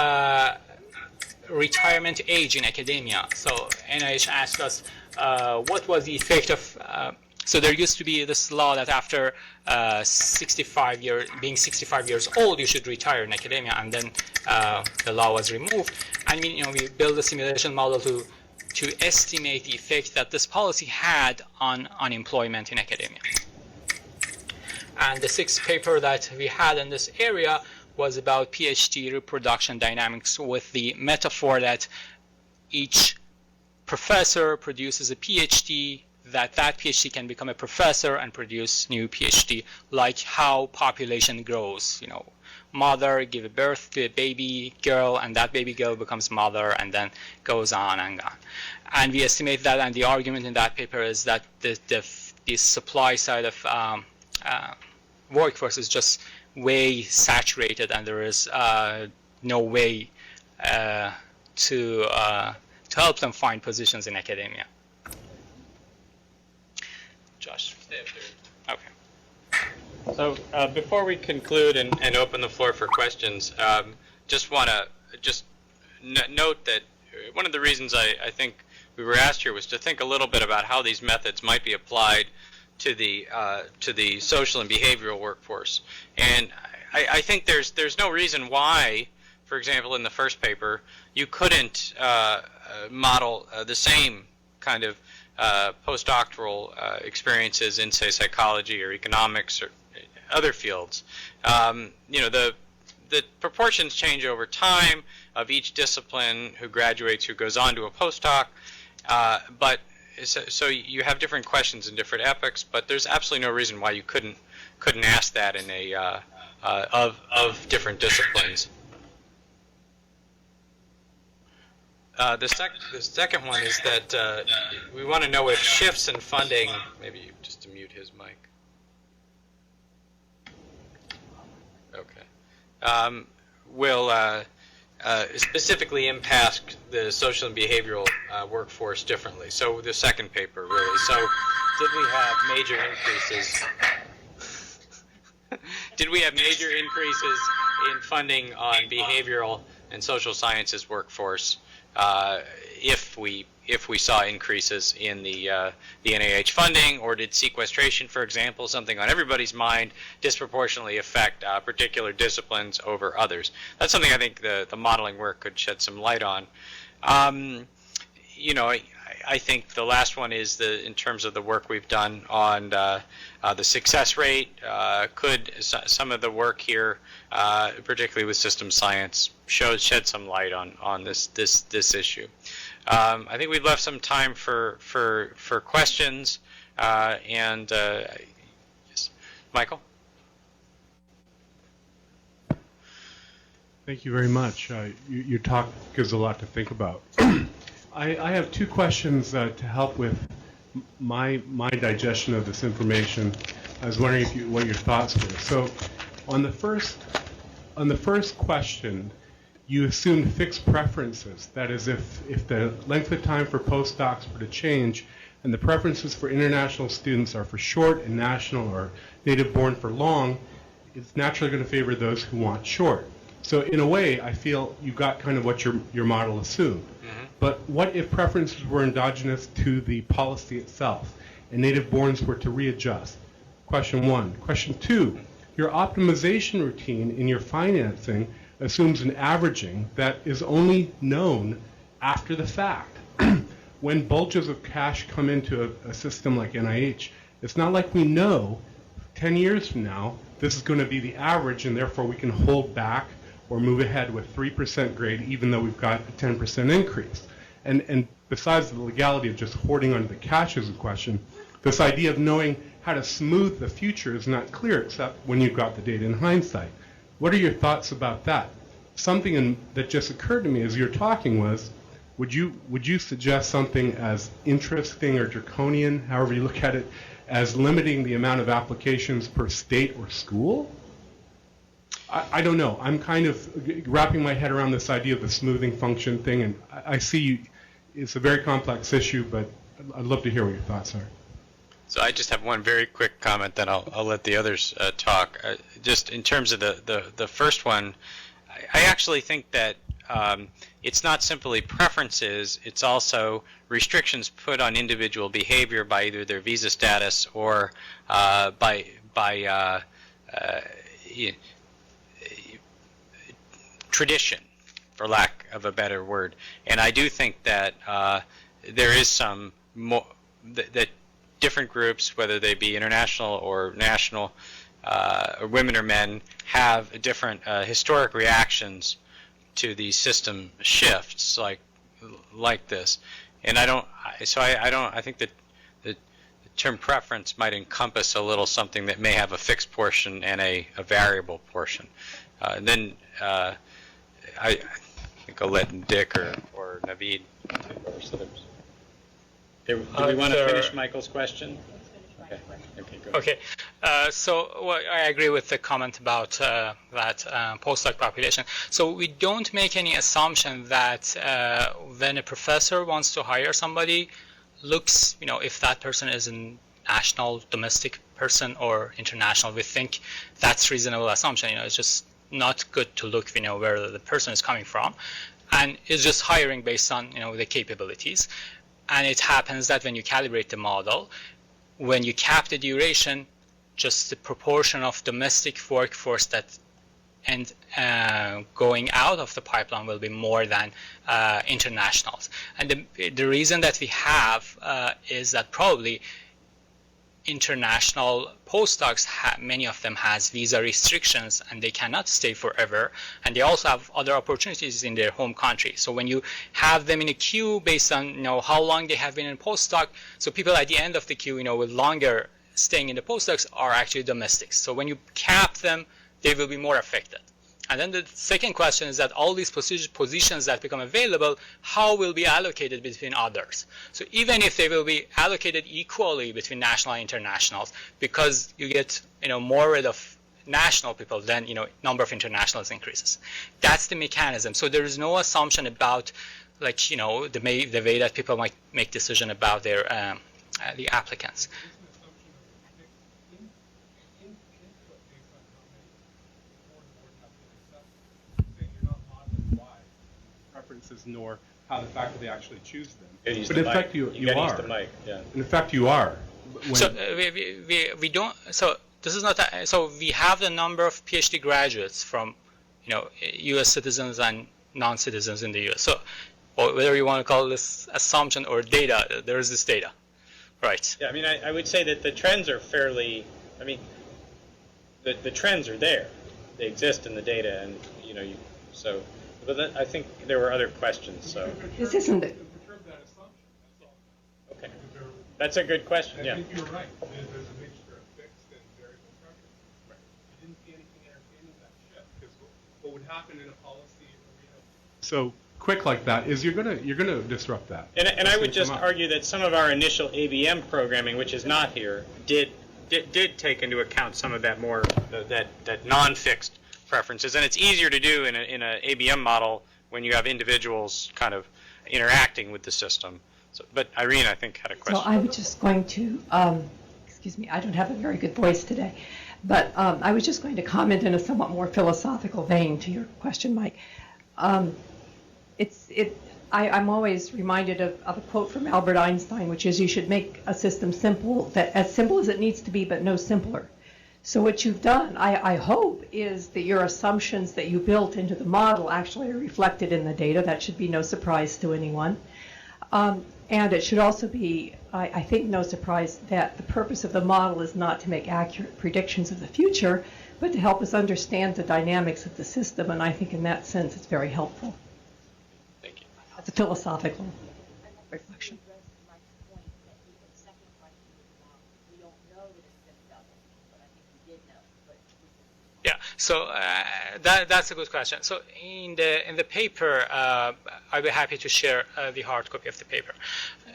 retirement age in academia. So NIH asked us what was the effect of. So there used to be this law that after 65 years old, you should retire in academia, and then the law was removed. And we built a simulation model to estimate the effect that this policy had on unemployment in academia. And the sixth paper that we had in this area was about PhD reproduction dynamics, with the metaphor that each professor produces a PhD, that PhD can become a professor and produce new PhD, like how population grows. Mother give birth to a baby girl, and that baby girl becomes mother, and then goes on and on. And we estimate that, and the argument in that paper is that the supply side of workforce is just way saturated, and there is no way to help them find positions in academia. Josh, stay up there. Okay. So before we conclude and open the floor for questions, just want to note that one of the reasons I think we were asked here was to think a little bit about how these methods might be applied to the social and behavioral workforce. And I think there's no reason why, for example, in the first paper, you couldn't model the same kind of postdoctoral experiences in, say, psychology or economics or other fields. The proportions change over time of each discipline, who graduates, who goes on to a postdoc, but so you have different questions in different epochs, but there's absolutely no reason why you couldn't ask that in a of different disciplines. The second one is that we want to know if shifts in funding, maybe just to mute his mic. Okay. Will specifically impact the social and behavioral workforce differently. So the second paper, really. So did we have major increases? Did we have major increases in funding on behavioral and social sciences workforce if we saw increases in the NIH funding, or did sequestration, for example, something on everybody's mind, disproportionately affect particular disciplines over others? That's something I think the modeling work could shed some light on. You know, I think the last one is in terms of the work we've done on the success rate. Could some of the work here, particularly with system science, shed some light on this issue? I think we've left some time for questions. Yes, Michael. Thank you very much. Your talk gives a lot to think about. I have two questions to help with my digestion of this information. I was wondering what your thoughts were. So, on the first question, you assumed fixed preferences. That is, if the length of time for postdocs were to change, and the preferences for international students are for short and national or native-born for long, it's naturally going to favor those who want short. So in a way, I feel you got kind of what your model assumed. Mm-hmm. But what if preferences were endogenous to the policy itself and native-borns were to readjust? Question one. Question two, your optimization routine in your financing assumes an averaging that is only known after the fact. When bulges of cash come into a system like NIH, it's not like we know 10 years from now this is going to be the average and therefore we can hold back or move ahead with 3% grade even though we've got a 10% increase. And besides the legality of just hoarding onto the cash as a question, this idea of knowing how to smooth the future is not clear except when you've got the data in hindsight. What are your thoughts about that? Something that just occurred to me as you're talking was, would you suggest something as interesting or draconian, however you look at it, as limiting the amount of applications per state or school? I don't know. I'm kind of wrapping my head around this idea of the smoothing function thing, and I see it's a very complex issue, but I'd love to hear what your thoughts are. So I just have one very quick comment, then I'll let the others talk. Just in terms of the first one, I actually think that it's not simply preferences, it's also restrictions put on individual behavior by either their visa status or by tradition, for lack of a better word. And I do think that there is some more, that different groups, whether they be international or national, or women or men, have different historic reactions to these system shifts like this. And I think that the term preference might encompass a little something that may have a fixed portion and a variable portion. Then I think I'll let Dick or Navid take over. So do we want to finish Michael's question? Okay, go. Okay, I agree with the comment about that postdoc population. So we don't make any assumption that when a professor wants to hire somebody, looks, if that person is a national, domestic person or international, we think that's reasonable assumption. It's just not good to look, where the person is coming from, and it's just hiring based on, the capabilities. And it happens that when you calibrate the model, when you cap the duration, just the proportion of domestic workforce that and going out of the pipeline will be more than internationals. And the reason that we have is that probably international postdocs, many of them has visa restrictions and they cannot stay forever, and they also have other opportunities in their home country. So when you have them in a queue based on how long they have been in postdoc, so people at the end of the queue with longer staying in the postdocs are actually domestics. So when you cap them, they will be more affected. And then the second question is that all these positions that become available, how will be allocated between others? So even if they will be allocated equally between national and internationals, because you get more rid of national people, then number of internationals increases. That's the mechanism. So there is no assumption about the way that people might make decision about their the applicants. preferences nor how the faculty actually choose them. You use But the in mic. fact, you gotta are. use the mic, yeah. In fact, you are. When- So we don't. So this is not. So we have the number of PhD graduates from, U.S. citizens and non-citizens in the U.S. So, or whether you want to call this assumption or data, there is this data, right? Yeah, I mean, I would say that the trends are fairly. I mean, the trends are there. They exist in the data, and so. But then I think there were other questions. So. This isn't it. Perturb that assumption, that's all. Okay. That's a good question. I Yeah. think you're right. There's a mixture of fixed and variable preferences. Right. You didn't see anything entertaining that shift, because what would happen in a policy arena so quick like that is you're gonna disrupt that. And I would just argue that some of our initial ABM programming, which is not here, did take into account some of that more that non-fixed preferences, and it's easier to do in a ABM model when you have individuals kind of interacting with the system. So, but Irene, I think, had a question. So I was just going to, excuse me, I don't have a very good voice today, but I was just going to comment in a somewhat more philosophical vein to your question, Mike. I'm always reminded of a quote from Albert Einstein, which is, you should make a system simple, as simple as it needs to be, but no simpler. So what you've done, I hope, is that your assumptions that you built into the model actually are reflected in the data. That should be no surprise to anyone. And it should also be, I think, no surprise that the purpose of the model is not to make accurate predictions of the future, but to help us understand the dynamics of the system. And I think in that sense, it's very helpful. Thank you. It's a philosophical reflection. Yeah, so that's a good question. So in the paper, I'll be happy to share the hard copy of the paper.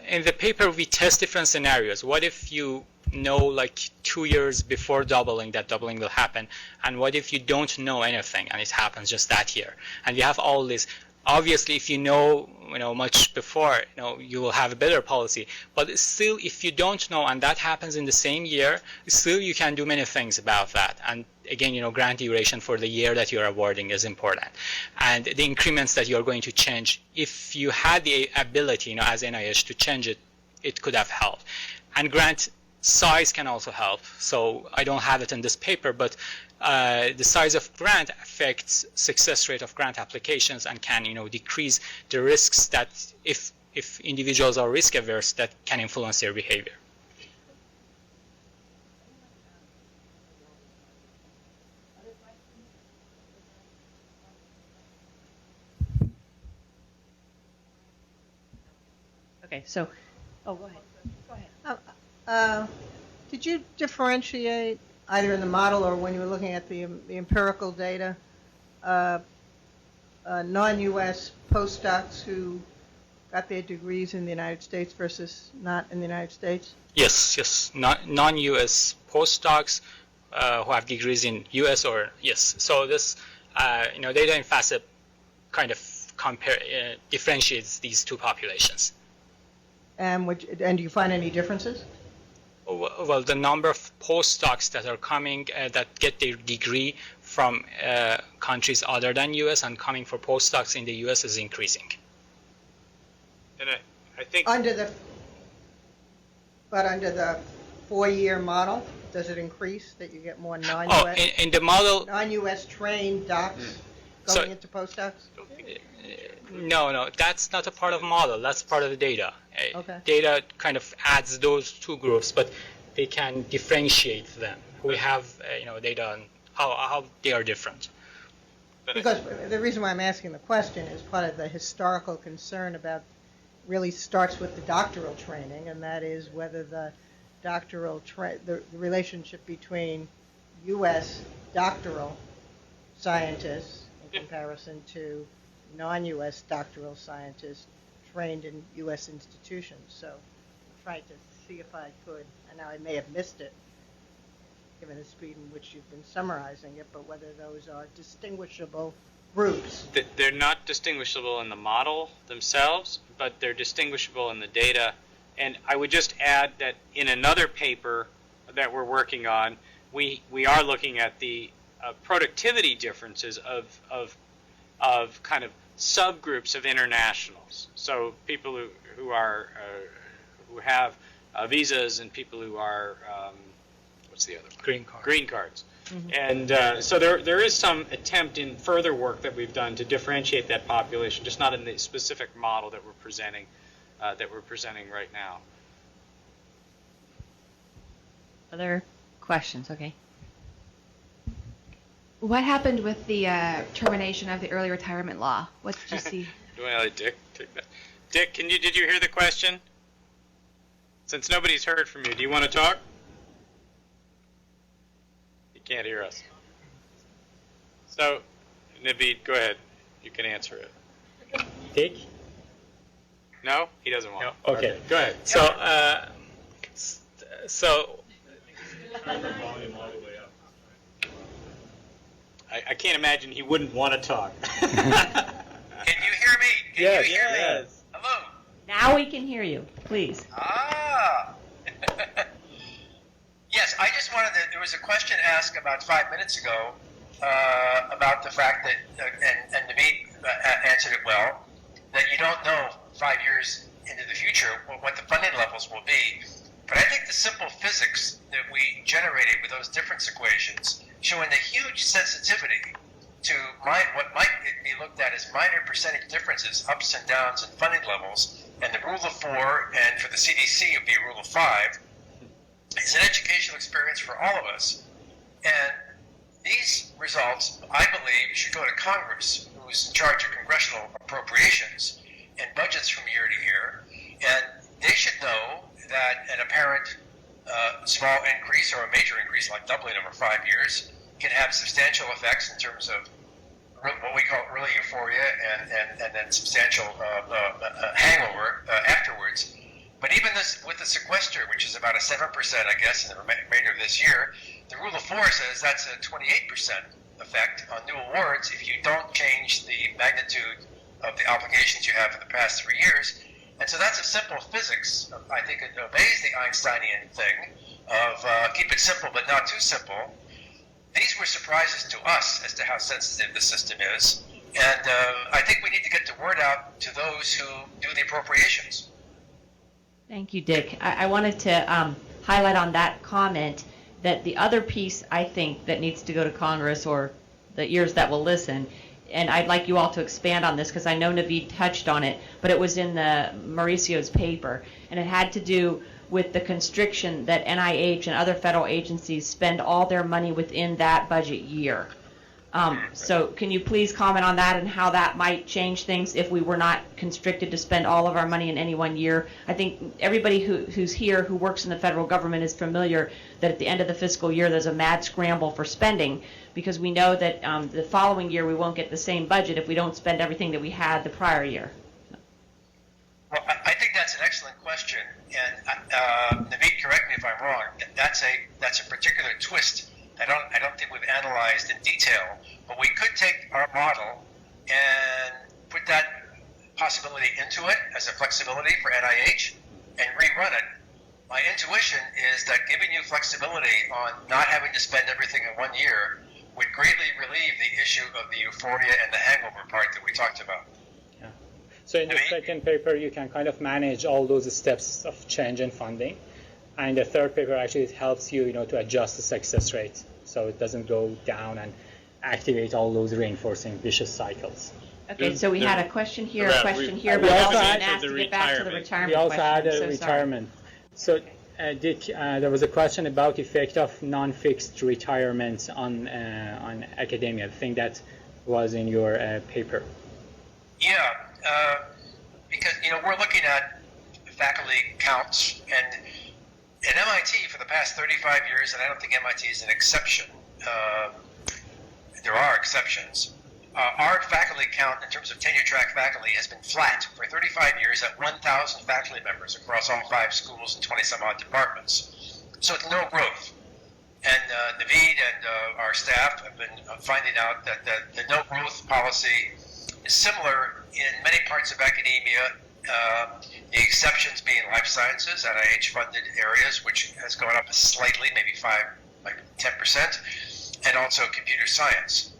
In the paper, we test different scenarios. What if you know, like 2 years before doubling, that doubling will happen, and what if you don't know anything and it happens just that year? And you have all this. Obviously, if you know much before, you will have a better policy. But still, if you don't know and that happens in the same year, still you can do many things about that. And again, grant duration for the year that you're awarding is important. And the increments that you're going to change, if you had the ability, as NIH to change it, it could have helped. And grant size can also help. So I don't have it in this paper, but the size of grant affects success rate of grant applications and can, decrease the risks that if individuals are risk averse, that can influence their behavior. Okay, so, go ahead. Go ahead. Did you differentiate, either in the model or when you were looking at the empirical data, non-U.S. postdocs who got their degrees in the United States versus not in the United States? Yes. Non-U.S. postdocs who have degrees in U.S. or yes. So this, data in FACET kind of differentiates these two populations. And do you find any differences? Well, the number of postdocs that are coming that get their degree from countries other than U.S. and coming for postdocs in the U.S. is increasing. And I think Under the 4-year model, does it increase that you get more non-U.S. In the model, non-U.S. trained docs going into postdocs? No, that's not a part of model. That's part of the data. Okay. Data kind of adds those two groups, but they can differentiate them. We have data on how they are different. Because the reason why I'm asking the question is part of the historical concern about really starts with the doctoral training, and that is whether the doctoral the relationship between U.S. doctoral scientists in comparison to non-U.S. doctoral scientists trained in U.S. institutions. So I'm trying to see if I could, and now I may have missed it, given the speed in which you've been summarizing it, but whether those are distinguishable groups. they're not distinguishable in the model themselves, but they're distinguishable in the data. And I would just add that in another paper that we're working on, we are looking at the productivity differences of kind of subgroups of internationals. So people who have visas and people who are what's the other one? Green card. Green cards. And so there is some attempt in further work that we've done to differentiate that population, just not in the specific model that we're presenting right now. Other questions? Okay. What happened with the termination of the early retirement law? What did you see? Do I let Dick take that? Dick, did you hear the question? Since nobody's heard from you, do you want to talk? You can't hear us. So, Navid, go ahead. You can answer it. Dick? No? He doesn't want No. Okay. Go ahead. So I can't imagine he wouldn't want to talk. Can you hear me? Can you hear me? Yes. Hello? Now we can hear you. Please. Ah. Yes, I just wanted to, there was a question asked about 5 minutes ago about the fact that, and Navid answered it well, that you don't know 5 years into the future what the funding levels will be. But I think the simple physics that we generated with those difference equations showing the huge sensitivity to what might be looked at as minor percentage differences, ups and downs in funding levels, and the rule of 4, and for the CDC it would be a rule of 5, is an educational experience for all of us. And these results, I believe, should go to Congress, who's in charge of congressional appropriations and budgets from year to year, and they should know that an apparent small increase or a major increase, like doubling over 5 years, can have substantial effects in terms of what we call early euphoria and then substantial hangover afterwards. But even this, with the sequester, which is about a 7%, I guess, in the remainder of this year, the rule of 4 says that's a 28% effect on new awards if you don't change the magnitude of the obligations you have for the past 3 years. And so that's a simple physics. I think it obeys the Einsteinian thing of keep it simple but not too simple. These were surprises to us as to how sensitive the system is. And I think we need to get the word out to those who do the appropriations. Thank you, Dick. I wanted to highlight on that comment that the other piece I think that needs to go to Congress, or the ears that will listen, and I'd like you all to expand on this because I know Navid touched on it, but it was in the Mauricio's paper, and it had to do with the constriction that NIH and other federal agencies spend all their money within that budget year. So can you please comment on that and how that might change things if we were not constricted to spend all of our money in any one year? I think everybody who's here who works in the federal government is familiar that at the end of the fiscal year there's a mad scramble for spending, because we know that the following year we won't get the same budget if we don't spend everything that we had the prior year. Well, I think that's an excellent question, and Navid, correct me if I'm wrong. That's a particular twist. I don't think we've analyzed in detail, but we could take our model and put that possibility into it as a flexibility for NIH and rerun it. My intuition is that giving you flexibility on not having to spend everything in 1 year would greatly relieve the issue of the euphoria and the hangover part that we talked about. Yeah. So in the second paper, you can kind of manage all those steps of change in funding. And the third paper actually it helps you, to adjust the success rate so it doesn't go down and activate all those reinforcing vicious cycles. Okay, so we had a question here, Yeah, a question we- here, we but also also had asked the to get back to the retirement. retirement We also question. had a I'm so sorry. retirement. So, Dick, there was a question about effect of non-fixed retirement on academia. I think that was in your paper. Yeah, because we're looking at faculty counts, and at MIT for the past 35 years, and I don't think MIT is an exception. There are exceptions. Our faculty count in terms of tenure-track faculty has been flat for 35 years at 1,000 faculty members across all 5 schools and 20-some-odd departments. So it's no growth. And Navid and our staff have been finding out that the no-growth policy is similar in many parts of academia, the exceptions being life sciences, NIH-funded areas, which has gone up slightly, maybe 10%, and also computer science.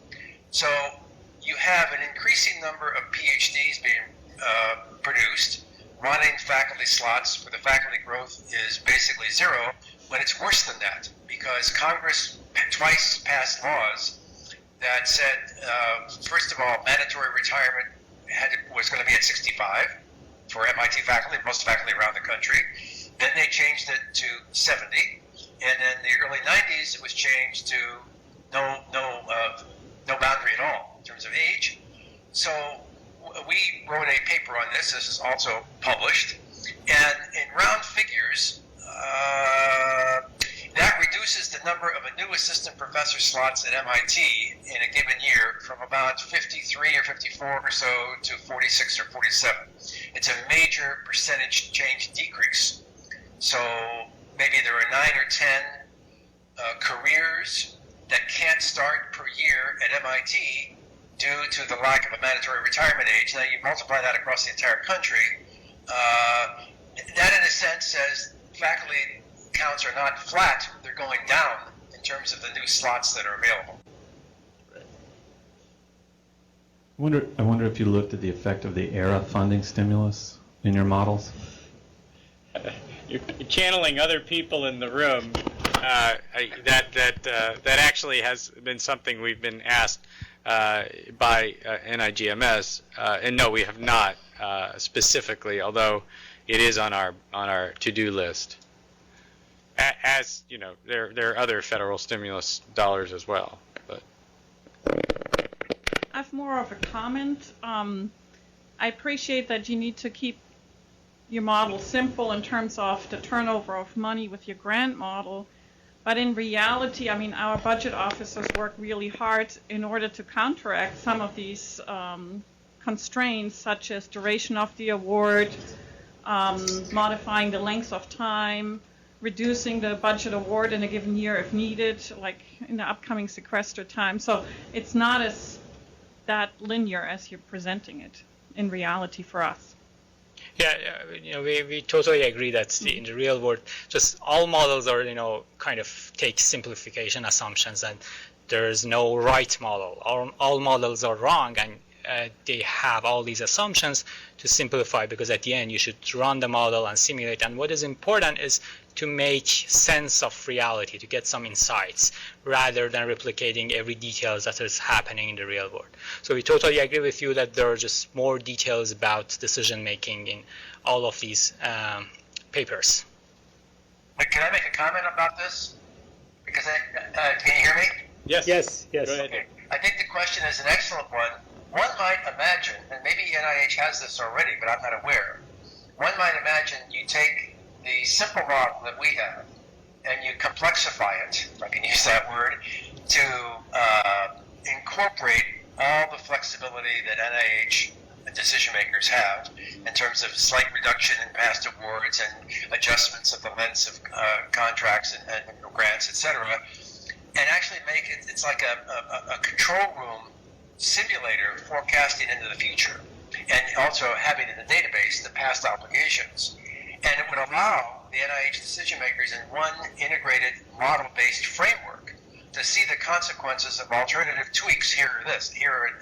So you have an increasing number of PhDs being produced, running faculty slots where the faculty growth is basically zero, but it's worse than that because Congress twice passed laws that said, first of all, mandatory retirement was going to be at 65 for MIT faculty, most faculty around the country. Then they changed it to 70, and in the early 90s it was changed to no boundary at all in terms of age. So we wrote a paper on this. This is also published, and in round figures, that reduces the number of new assistant professor slots at MIT in a given year from about 53 or 54 or so to 46 or 47. It's a major percentage change decrease. So maybe there are 9 or 10 careers that can't start per year at MIT due to the lack of a mandatory retirement age. Now you multiply that across the entire country. That in a sense says faculty counts are not flat, they're going down in terms of the new slots that are available. I wonder if you looked at the effect of the ERA funding stimulus in your models? You're channeling other people in the room. That actually has been something we've been asked by NIGMS, and no, we have not specifically, although it is on our to-do list. As you know, there are other federal stimulus dollars as well. But I have more of a comment. I appreciate that you need to keep your model simple in terms of the turnover of money with your grant model. But in reality, I mean, our budget officers work really hard in order to counteract some of these constraints, such as duration of the award, modifying the length of time, reducing the budget award in a given year if needed, like in the upcoming sequester time. So it's not as that linear as you're presenting it in reality for us. Yeah, we totally agree that in the real world, just all models are, kind of take simplification assumptions, and there's no right model. All models are wrong, and they have all these assumptions to simplify, because at the end you should run the model and simulate. And what is important is to make sense of reality, to get some insights, rather than replicating every details that is happening in the real world. So we totally agree with you that there are just more details about decision making in all of these papers. Can I make a comment about this? Because can you hear me? Yes. Go ahead. Okay. I think the question is an excellent one. One might imagine, and maybe NIH has this already, but I'm not aware. One might imagine you take the simple model that we have and you complexify it, if I can use that word, to incorporate all the flexibility that NIH decision makers have in terms of slight reduction in past awards and adjustments of the lengths of contracts and grants, etc., and actually make it, it's like a control room simulator forecasting into the future, and also having in the database the past obligations. And it would allow the NIH decision makers in one integrated model-based framework to see the consequences of alternative tweaks. Here or this. Here,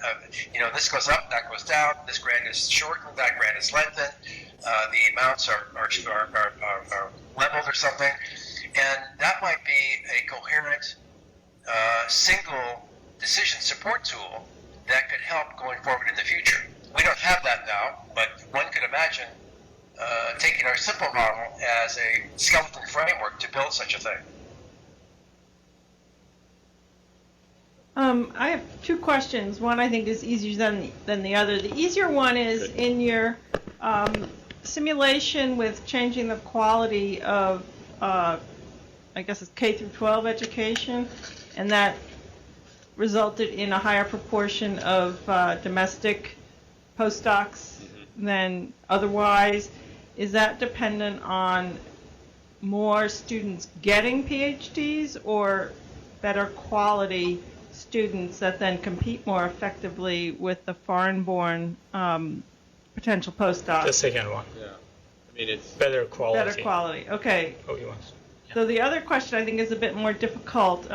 this goes up, that goes down. This grant is shortened, that grant is lengthened. The amounts are leveled or something. And that might be a coherent, single decision support tool that could help going forward in the future. We don't have that now, but one could imagine taking our simple model as a skeleton framework to build such a thing. I have two questions. One I think is easier than the other. The easier one is in your simulation with changing the quality of, I guess it's K through 12 education, and that resulted in a higher proportion of domestic postdocs than otherwise. Is that dependent on more students getting PhDs or better quality students that then compete more effectively with the foreign-born potential postdocs? The second one. Yeah. I mean, it's better quality. Better quality, okay. Oh, you want? Yeah. So the other question I think is a bit more difficult.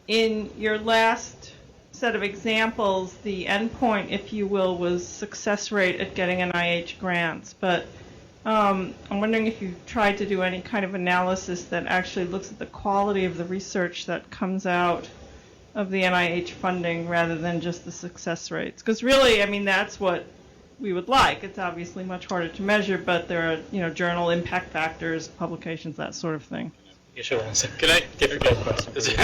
In your last set of examples, the endpoint, if you will, was success rate at getting NIH grants. But I'm wondering if you've tried to do any kind of analysis that actually looks at the quality of the research that comes out of the NIH funding rather than just the success rates. Because really, I mean, that's what we would like. It's obviously much harder to measure, but there are, you know, journal impact factors, publications, that sort of thing. You should answer. Could I? Difficult question.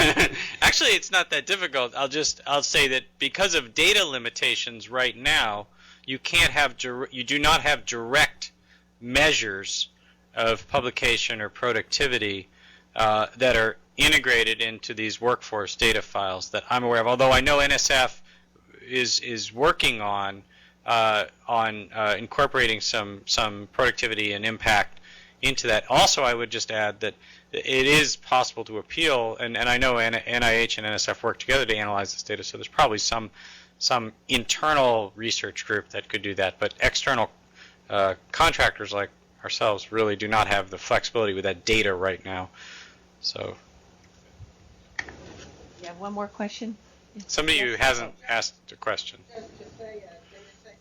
Actually, it's not that difficult. I'll say that because of data limitations right now, you do not have direct measures of publication or productivity that are integrated into these workforce data files that I'm aware of. Although I know NSF is working on incorporating some productivity and impact into that. Also, I would just add that it is possible to appeal, and I know NIH and NSF work together to analyze this data, so there's probably some internal research group that could do that, but external contractors like ourselves really do not have the flexibility with that data right now. So, You have one more question? somebody who hasn't asked a question. Just to say, a data set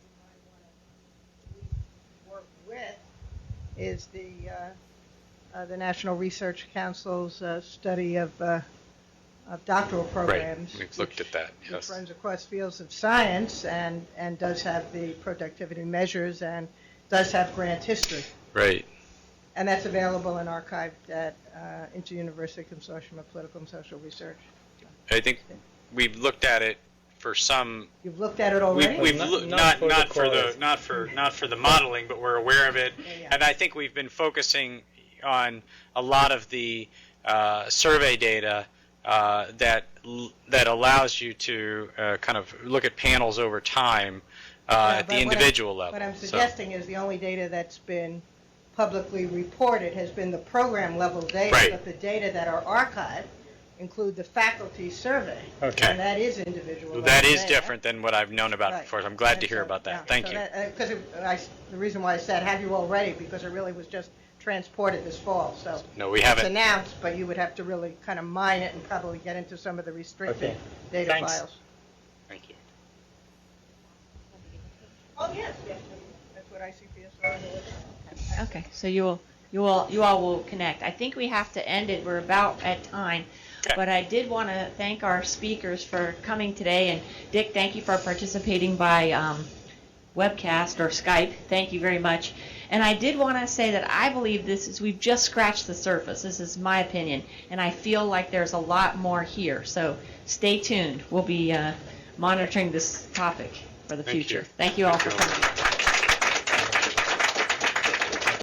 you might want to work with is the National Research Council's study of doctoral programs. Right, we've looked at that, yes. Which runs across fields of science and does have the productivity measures and does have grant history. Right. And that's available and archived at Inter-University Consortium of Political and Social Research. I think we've looked at it for some. You've looked at it already? We've not for the modeling, but we're aware of it, Yeah. and I think we've been focusing on a lot of the survey data that allows you to kind of look at panels over time at the individual level. What I'm suggesting is the only data that's been publicly reported has been the program level data, Right. but the data that are archived include the faculty survey. Okay. And that is individual. That level is data. different than what I've known about Right. before. So I'm glad And to hear so, about that. yeah, Thank so you. Because the reason why I said, have you already, because it really was just transported this fall. So No, we it's haven't. announced, but you would have to really kind of mine it and probably get into some of the restricted Okay. data Thanks. files. Thank you. Oh, yes, yes, that's what ICPSR is. Okay, so you all will connect. I think we have to end it. We're about at time. Okay. But I did want to thank our speakers for coming today. And Dick, thank you for participating by webcast or Skype. Thank you very much. And I did want to say that I believe we've just scratched the surface. This is my opinion. And I feel like there's a lot more here. So stay tuned. We'll be monitoring this topic for the Thank you. future. Thank you all for coming.